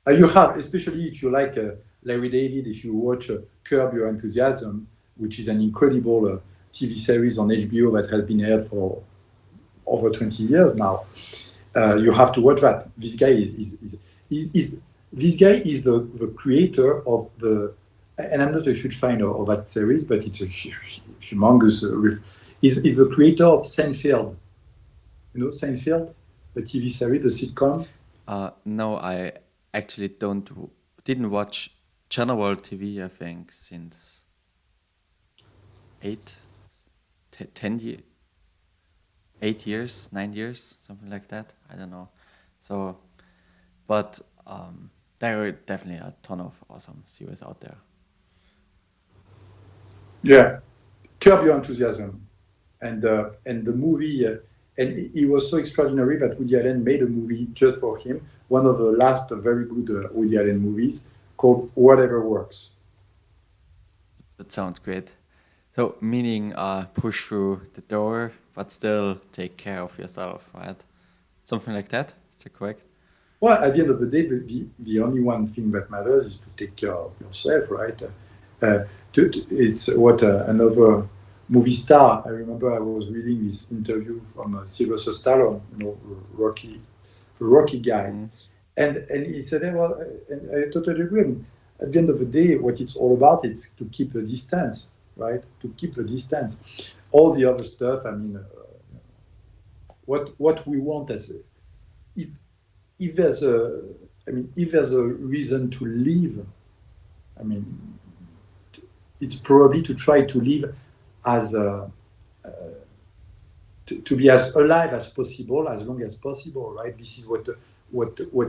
You have, especially if you like Larry David, if you watch Curb Your Enthusiasm, which is an incredible TV series on HBO that has been aired for over 20 years now. You have to watch that. This guy is the creator of the, and I'm not a huge fan of that series, but it's a humongous riff. Is the creator of Seinfeld. You know Seinfeld, the TV series, the sitcom. No, I actually didn't watch Channel World TV, I think, since 10 years. 8 years, 9 years, something like that. I don't know. So, but there are definitely a ton of awesome series out there. Yeah, Curb Your Enthusiasm, and the movie, and it was so extraordinary that Woody Allen made a movie just for him. One of the last very good Woody Allen movies called Whatever Works. That sounds great. So, meaning push through the door, but still take care of yourself, right? Something like that. Is that correct? Well, at the end of the day, the only one thing that matters is to take care of yourself, right? It's what another movie star. I remember I was reading this interview from Sylvester Stallone, the Rocky guy, and he said, well, and I totally agree. I mean, at the end of the day, what it's all about is to keep the distance, right? To keep the distance. All the other stuff, I mean, what we want as if there's a reason to live, I mean, it's probably to try to live as to be as alive as possible, as long as possible, right? This is what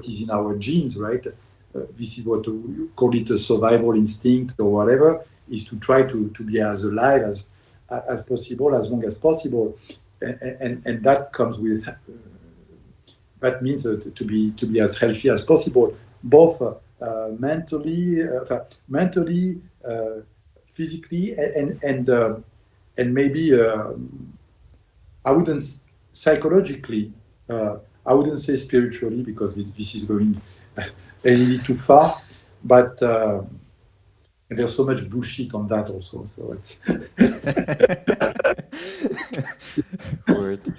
is in our genes, right? This is what we call it a survival instinct or whatever, is to try to be as alive as possible, as long as possible, and that comes with that means to be as healthy as possible, both mentally, physically, and maybe I wouldn't psychologically. I wouldn't say spiritually because this is going a little too far, but there's so much bullshit on that also. So it's Word.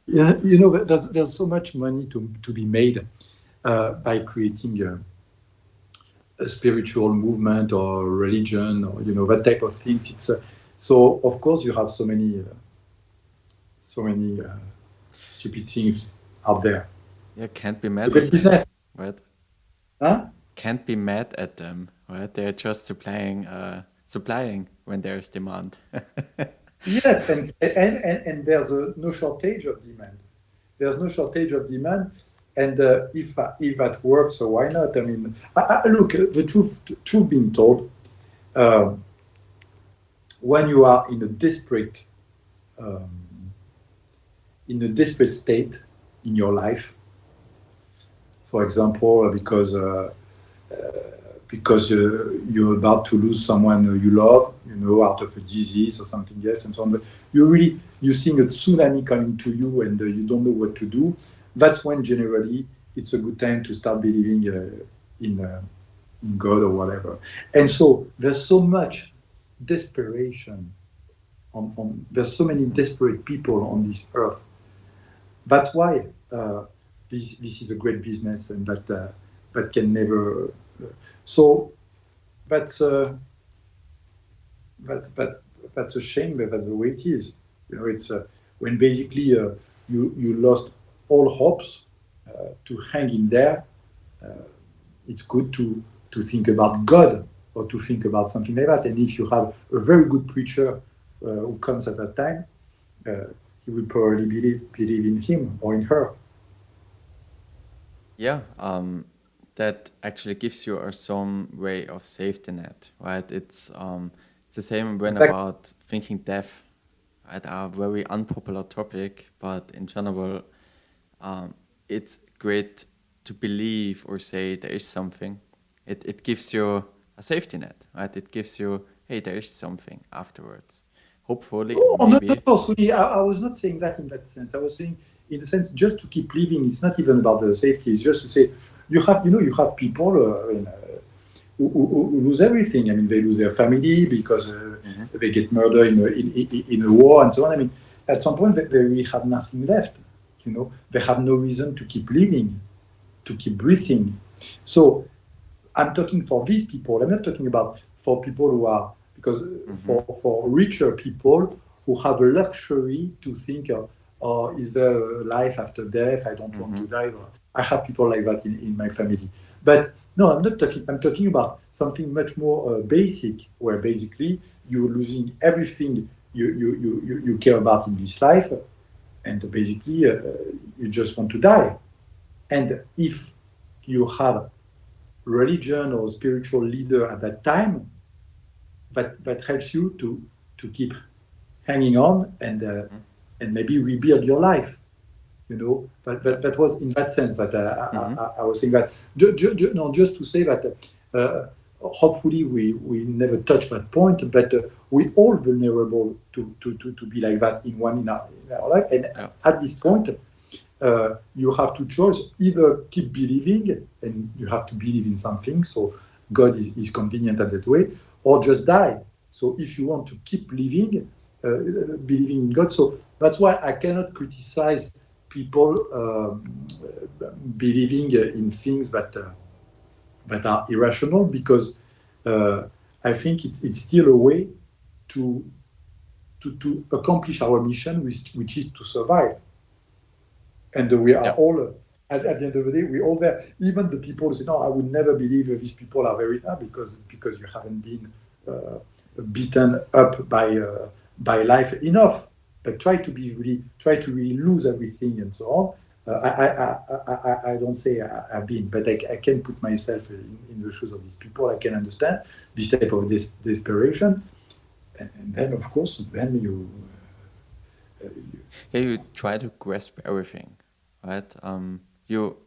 yeah, there's so much money to be made by creating a spiritual movement or religion or that type of things. It's so of course you have so many stupid things out there. Yeah, can't be mad It's a good at business, them, right? huh? Can't be mad at them, right? They're just supplying when there's demand. Yes, and there's no shortage of demand. There's no shortage of demand, and if that works, so why not? I mean, look, the truth being told, when you are in a desperate state in your life, for example, because you're about to lose someone you love, out of a disease or something else, and so on. But you're seeing a tsunami coming to you, and you don't know what to do. That's when generally it's a good time to start believing in God or whatever. And so there's so much desperation. There's so many desperate people on this earth. That's why this is a great business, and that can never. So that's a shame, but that's the way it is. It's when basically you lost all hopes to hang in there. It's good to think about God or to think about something like that. And if you have a very good preacher who comes at that time, you will probably believe in him or in her. Yeah, that actually gives you some way of safety net, right? It's the same when Exactly. about thinking death, right? A very unpopular topic, but in general, it's great to believe or say there is something. It gives you a safety net, right? It gives you, hey, there is something afterwards. Hopefully, Oh, no, maybe. of course. I was not saying that in that sense. I was saying, in the sense, just to keep living. It's not even about the safety. It's just to say, you have people who lose everything. I mean, they lose their family because Hmm. they get murdered in a war and so on. I mean, at some point, they really have nothing left. They have no reason to keep living, to keep breathing. So I'm talking for these people. I'm not talking about for people who are, because Hmm. for richer people who have a luxury to think, oh, is there a life after death? I don't want Hmm. to die. I have people like that in my family. But no, I'm not talking. I'm talking about something much more basic, where basically you're losing everything you care about in this life, and basically you just want to die. And if you have religion or spiritual leader at that time, that helps you to keep hanging on Hmm. and maybe rebuild your life. Yeah. That was in that sense that Hmm. I was saying that. No, just to say that hopefully we never touch that point, but we all vulnerable to be like that in our life. And Yeah. at this point, you have to choose either keep believing, and you have to believe in something. So God is convenient at that way, or just die. So if you want to keep living, believing in God, so that's why I cannot criticize people believing in things that are irrational, because uh, I think it's still a way to to accomplish our mission, which is to survive. And we are Yeah. all at the end of the day, we all there. Even the people who say, no, I would never believe these people are very because you haven't been beaten up by life enough. But try to really lose everything and so on. I don't say I've been, but I can put myself in the shoes of these people. I can understand this type of desperation, and then of course, then Yeah, you try to grasp everything, right? You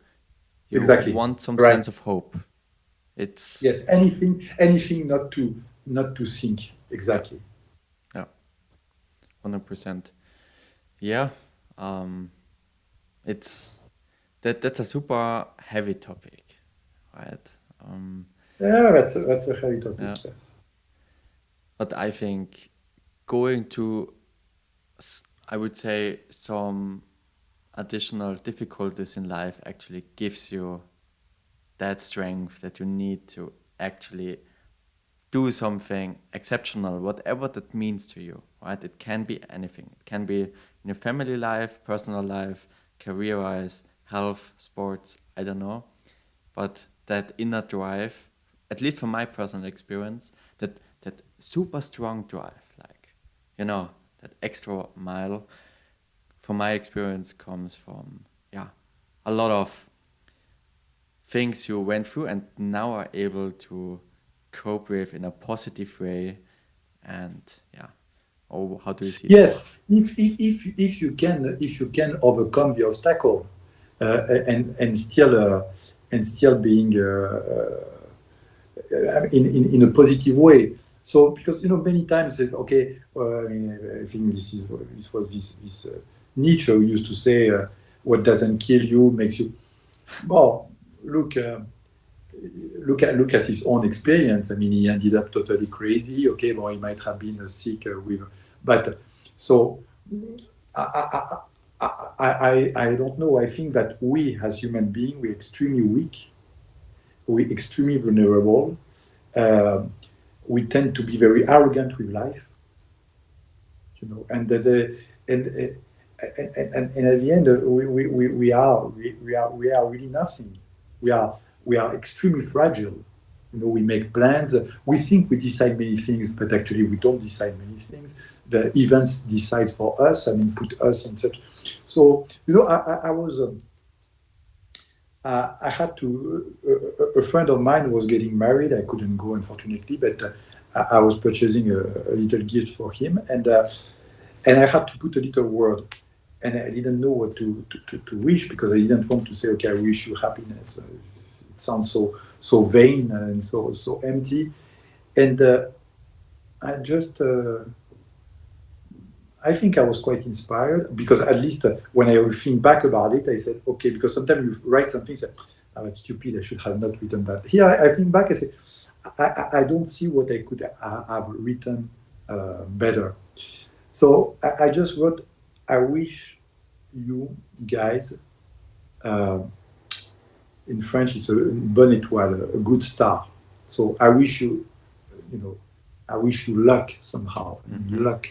exactly want some right. sense of hope. It's Yes, anything not to sink. Exactly. yeah, 100%. Yeah, um, it's that's a super heavy topic, right? Um, Yeah, that's a heavy yeah, topic. Yes. but I think going to, I would say, some additional difficulties in life actually gives you that strength that you need to actually do something exceptional, whatever that means to you, right? It can be anything. It can be in your family life, personal life, career wise, health, sports, I don't know. But that inner drive, at least from my personal experience, that super strong drive, like, that extra mile, from my experience comes from, yeah, a lot of things you went through and now are able to cope with in a positive way. And yeah, oh, how do you see that? Yes, if you can overcome the obstacle and still being in a positive way. So because many times okay, I mean, I think this was this Nietzsche who used to say, what doesn't kill you makes you. Well, look. Look at his own experience. I mean, he ended up totally crazy. Okay, well, he might have been sick with, but so I, I don't know. I think that we as human beings, we're extremely weak, we're extremely vulnerable. Uh, we tend to be very arrogant with life, and and at the end, we are really nothing. We are we are extremely fragile. We make plans. We think we decide many things, but actually we don't decide many things. the events decide for us. I mean, put us in such. So you know, I was. I had to. A friend of mine was getting married. I couldn't go, unfortunately, but I was purchasing a little gift for him, and I had to put a little word, and I didn't know what to wish, because I didn't want to say, okay, I wish you happiness. It sounds so vain and so empty, and I just. I think I was quite inspired, because at least when I think back about it, I said, okay, because sometimes you write something, say, oh, that's stupid, I should have not written that. Here, I think back, I say, I don't see what I could have written better. So I just wrote, I wish you guys, in French, it's a bonne étoile, a good star. So I wish you, you know, I wish you luck somehow, luck,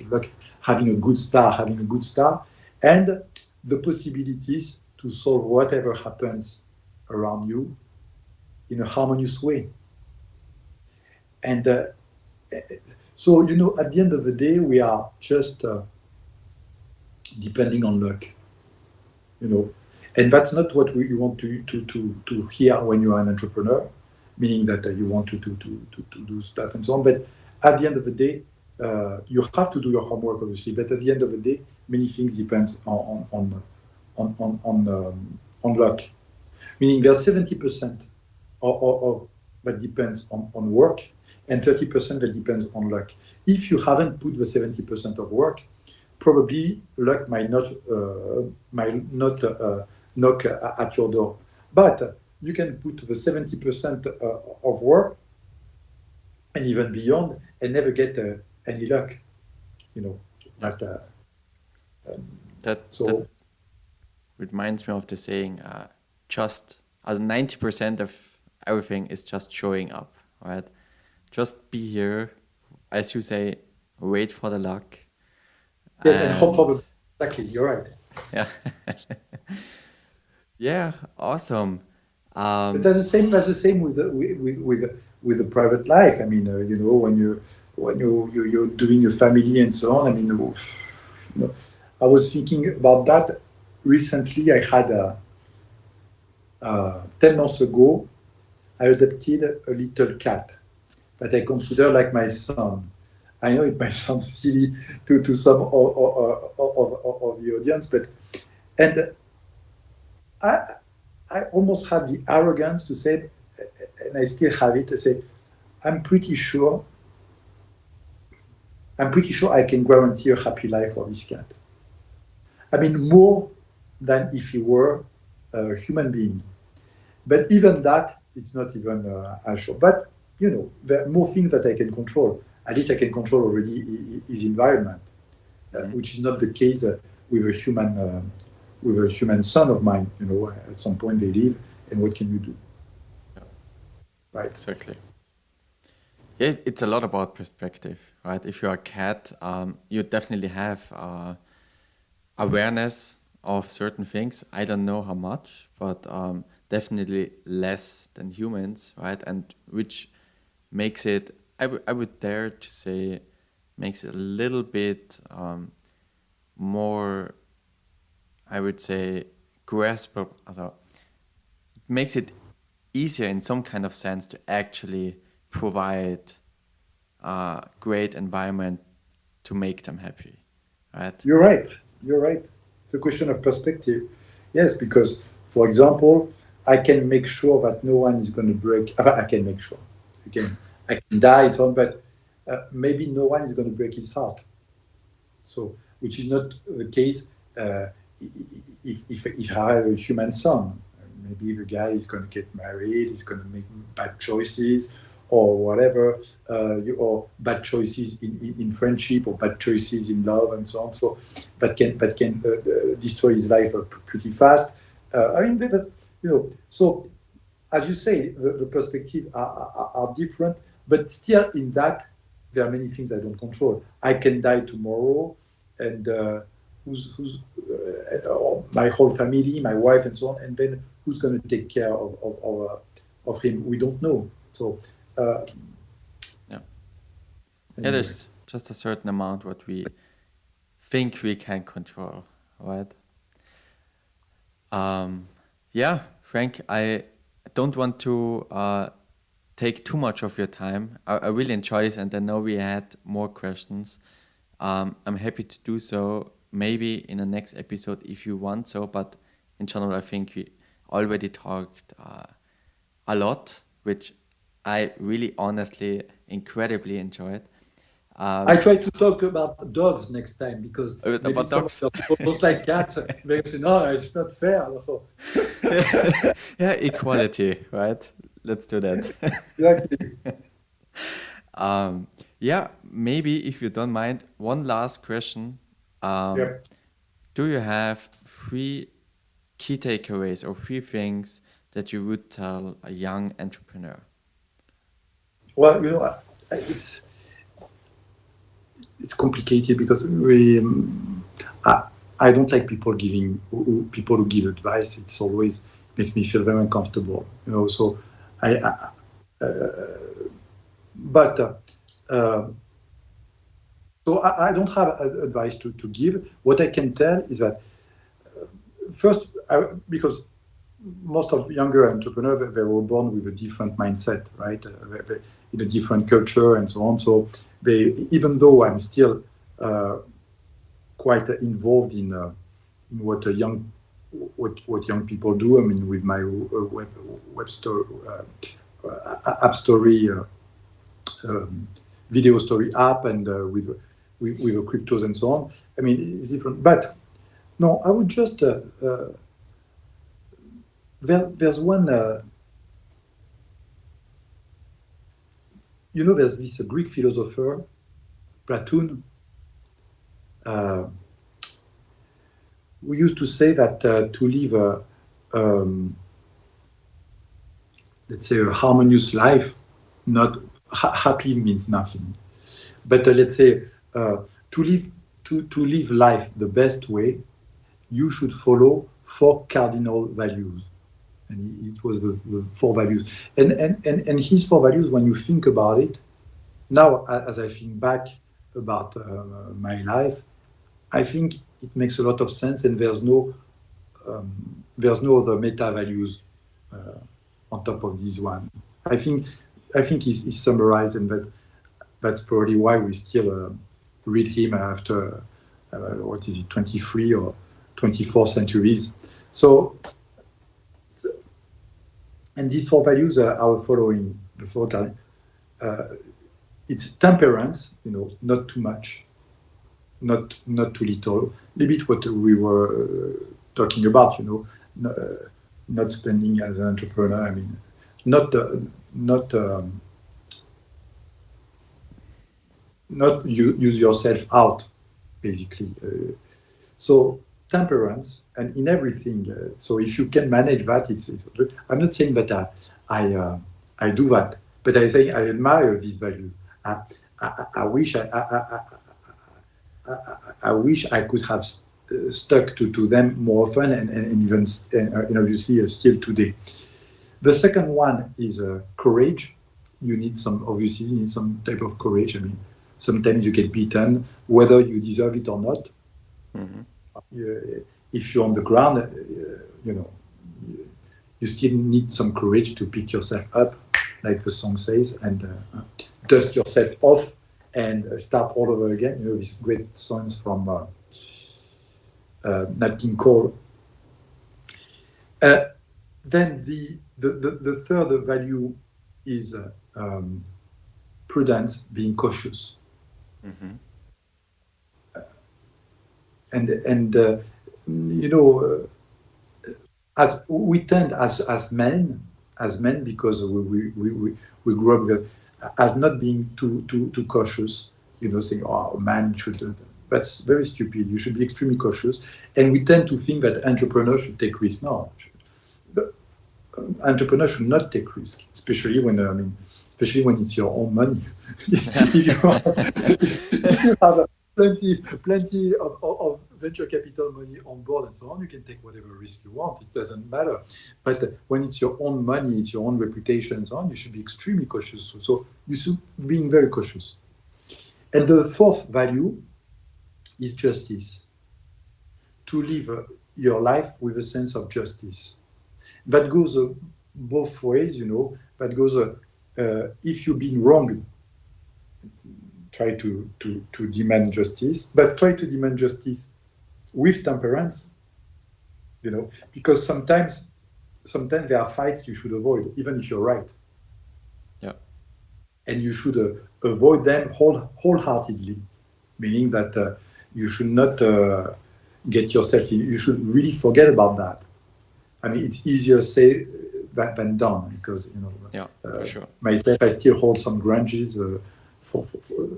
having a good star, and the possibilities to solve whatever happens around you in a harmonious way. And so, you know, at the end of the day, we are just depending on luck, you know, and that's not what you want to hear when you are an entrepreneur, meaning that you want to do stuff and so on. But at the end of the day, you have to do your homework, obviously. But at the end of the day, many things depends on luck. Meaning there's 70% of that depends on work, and 30% that depends on luck. If you haven't put the 70% of work, probably luck might not knock at your door. But you can put the 70% of work, and even beyond, and never get any luck, you know. But That reminds me of the saying, just as 90% of everything is just showing up, right? Just be here, as you say, wait for the luck. yes, and hope for the exactly. You're right. Yeah. Yeah, awesome. But that's the same. That's the same with the private life. I mean, you know, when you're doing your family and so on. I mean, you know, I was thinking about that recently. I had 10 months ago, I adopted a little cat that I consider like my son. I know it might sound silly to some of the audience, but and I almost had the arrogance to say, and I still have it, to say, I'm pretty sure I can guarantee a happy life for this cat. I mean, more than if he were a human being. But even that, it's not even as sure. But, you know, there are more things that I can control. At least I can control already his environment, which is not the case with a human son of mine. You know, at some point they leave, and what can you do? Yeah, Right? exactly. Yeah, it's a lot about perspective, right? If you're a cat, you definitely have awareness of certain things. I don't know how much, but definitely less than humans, right? And which makes it, I would dare to say, makes it a little bit more, I would say, graspable. Also, it makes it easier in some kind of sense to actually provide a great environment to make them happy, right? You're right. You're right. It's a question of perspective. Yes, because, for example, I can make sure that no one is going to break. I can make sure. Again, I can die and so on, but maybe no one is going to break his heart. So, which is not the case if I have a human son. Maybe the guy is going to get married, he's going to make bad choices, or whatever, or bad choices in friendship, or bad choices in love, and so on. So that can destroy his life pretty fast. I mean, that's, you know. So as you say, the perspectives are different, but still in that there are many things I don't control. I can die tomorrow, and my whole family, my wife, and so on, and then who's going to take care of him? We don't know. So Yeah. Yeah, anyway. there's just a certain amount what we think we can control, right? Yeah, Frank, I don't want to take too much of your time. I really enjoy this, and I know we had more questions. I'm happy to do so, maybe in the next episode if you want so, but in general, I think we already talked a lot, which I really honestly incredibly enjoyed. I try to talk about dogs next time because maybe About some dogs. of the people don't like cats. They say, no, it's not fair. So, Yeah, equality, right? Let's do that. exactly. Yeah, maybe if you don't mind, one last question. Yeah. Do you have three key takeaways or three things that you would tell a young entrepreneur? Well, it's complicated because I don't like people people who give advice. It's always makes me feel very uncomfortable. So I but so I don't have advice to give. What I can tell is that first, because most of younger entrepreneurs, they were born with a different mindset, right? In a different culture and so on. So even though I'm still quite involved in what young people do. I mean, with my web store, app story, video story app, and with the cryptos and so on. I mean, it's different. But no, I would just there's one. There's this Greek philosopher, Platon, who used to say that to live let's say a harmonious life, not happy means nothing, but let's say to live life the best way, you should follow 4 cardinal values. And it was the 4 values. And his 4 values, when you think about it, now as I think back about my life, I think it makes a lot of sense, and there's no other meta values on top of this one. I think he's summarized, and that's probably why we still read him after 23 or 24 centuries. So and these 4 values are following the 4 it's temperance, not too much, not too little. A bit what we were talking about, not spending as an entrepreneur. I mean, not use yourself out, basically. So temperance, and in everything. So if you can manage that, it's I'm not saying that I do that, but I say I admire these values. I wish I wish I could have stuck to them more often, and even obviously still today. The second one is courage. You need some type of courage. I mean, sometimes you get beaten, whether you deserve it or not. Mm-hmm. If you're on the ground, you still need some courage to pick yourself up, like the song says, and dust yourself off and start all over again. These great songs from Nat King Cole. Then the third value is prudence, being cautious. Mm-hmm. As we tend as men, because we grew up as not being too cautious, saying, oh, man should, that's very stupid, you should be extremely cautious. And we tend to think that entrepreneurs should take risks. No, entrepreneurs should not take risks, especially when it's your own money. if you have plenty of venture capital money on board and so on, you can take whatever risk you want. It doesn't matter. But when it's your own money, it's your own reputation and so on, you should be extremely cautious. So you should be very cautious. And the fourth value is justice. To live your life with a sense of justice. That goes both ways, That goes, if you've been wronged, try to demand justice, but try to demand justice with temperance, because sometimes there are fights you should avoid, even if you're right. Yeah. And you should avoid them wholeheartedly, meaning that you should not get yourself in, you should really forget about that. I mean, it's easier said than done, because, for sure. Myself, I still hold some grudges for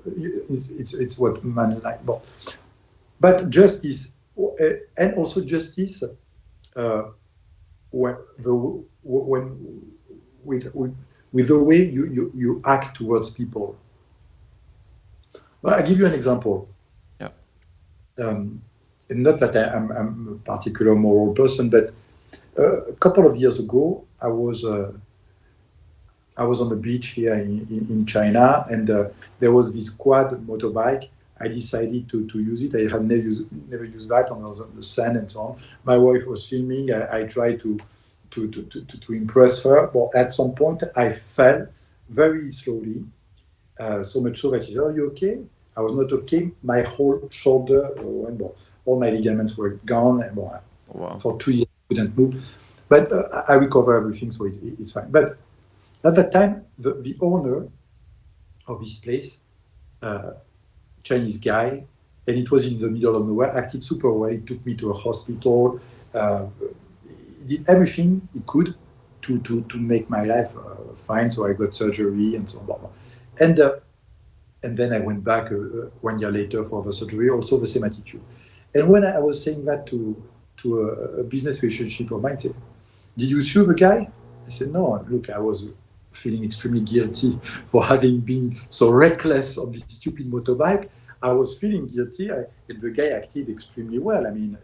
it's what man like. But justice, and also justice, when with the way you act towards people. Well, I'll give you an example. Yeah. Not that I'm a particular moral person, but a couple of years ago, I was on the beach here in China, and there was this quad motorbike. I decided to use it. I had never used that on the sand and so on. My wife was filming. I tried to impress her. But at some point, I fell very slowly, so much so that she said, "Are you okay?" I was not okay. My whole shoulder, all my ligaments were gone, and Wow. for 2 years I couldn't move. But I recover everything, so it's fine. But at that time, the owner of this place, Chinese guy, and it was in the middle of nowhere, acted super well. He took me to a hospital. He did everything he could to make my life fine. So I got surgery and so on. Blah, blah. And then I went back 1 year later for the surgery, also the same attitude. And when I was saying that to a business relationship of mine, said, "Did you sue the guy?" I said, "No, look, I was feeling extremely guilty for having been so reckless on this stupid motorbike. I was feeling guilty, and the guy acted extremely well. I mean,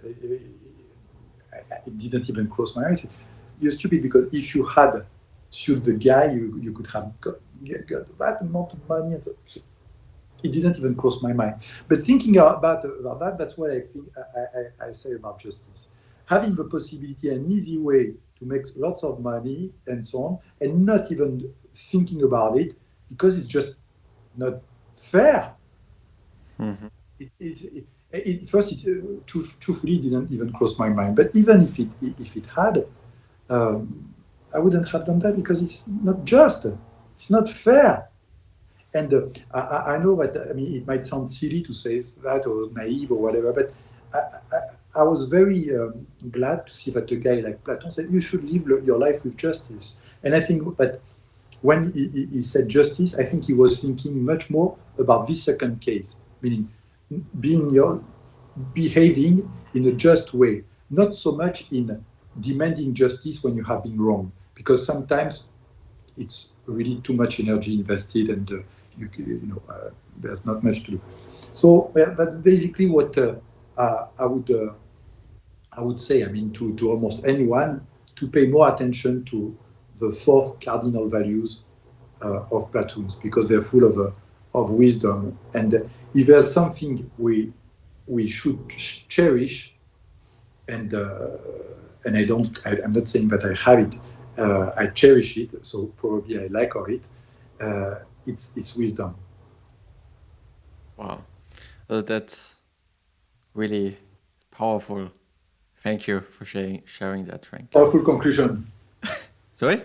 it didn't even cross my eyes. You're stupid, because if you had sued the guy, you could have got that amount of money." It didn't even cross my mind. But thinking about that, that's what I think I say about justice. Having the possibility, an easy way to make lots of money and so on, and not even thinking about it, because it's just not fair. Mm-hmm. Truthfully, didn't even cross my mind. But even if it had, I wouldn't have done that, because it's not just. It's not fair. And I know that, I mean, it might sound silly to say that, or naive or whatever, but I was very glad to see that a guy like Platon said, you should live your life with justice. And I think that when he said justice, I think he was thinking much more about this second case, meaning behaving in a just way, not so much in demanding justice when you have been wrong, because sometimes it's really too much energy invested, and there's not much to do. So that's basically what I would say. I mean, to almost anyone, to pay more attention to the 4 cardinal values of Platoon's, because they're full of wisdom. And if there's something we should cherish, and I'm not saying that I have it. I cherish it, so probably I like of it. It's wisdom. Wow. Well, that's really powerful. Thank you for sharing that, Frank. Powerful conclusion. Sorry?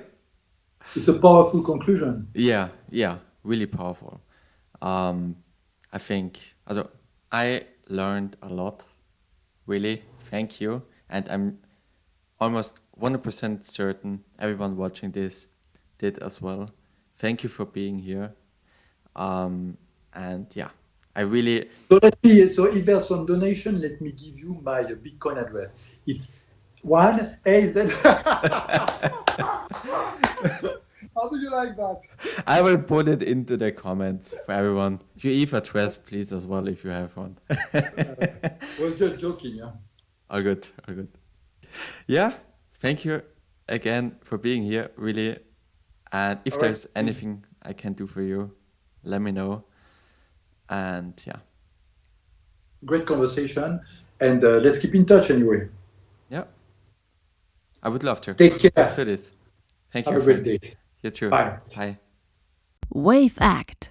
It's a powerful conclusion. Yeah, really powerful. I think, also, I learned a lot, really. Thank you. And I'm almost 100% certain everyone watching this did as well. Thank you for being here. And yeah, I really... So if there's some donation, let me give you my Bitcoin address. It's 1AZ. How do you like that? I will put it into the comments for everyone. Your Eve address, please, as well, if you have one. Was just joking, yeah. All good. Yeah, thank you again for being here, really. And if there's anything I can do for you, let me know. And yeah. great conversation, and let's keep in touch anyway. Yeah, I would love to. Take care. Let's do this. Thank you. Have a great day. You too. Bye. Bye. Wavect,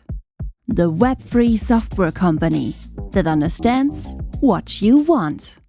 the web-free software company that understands what you want.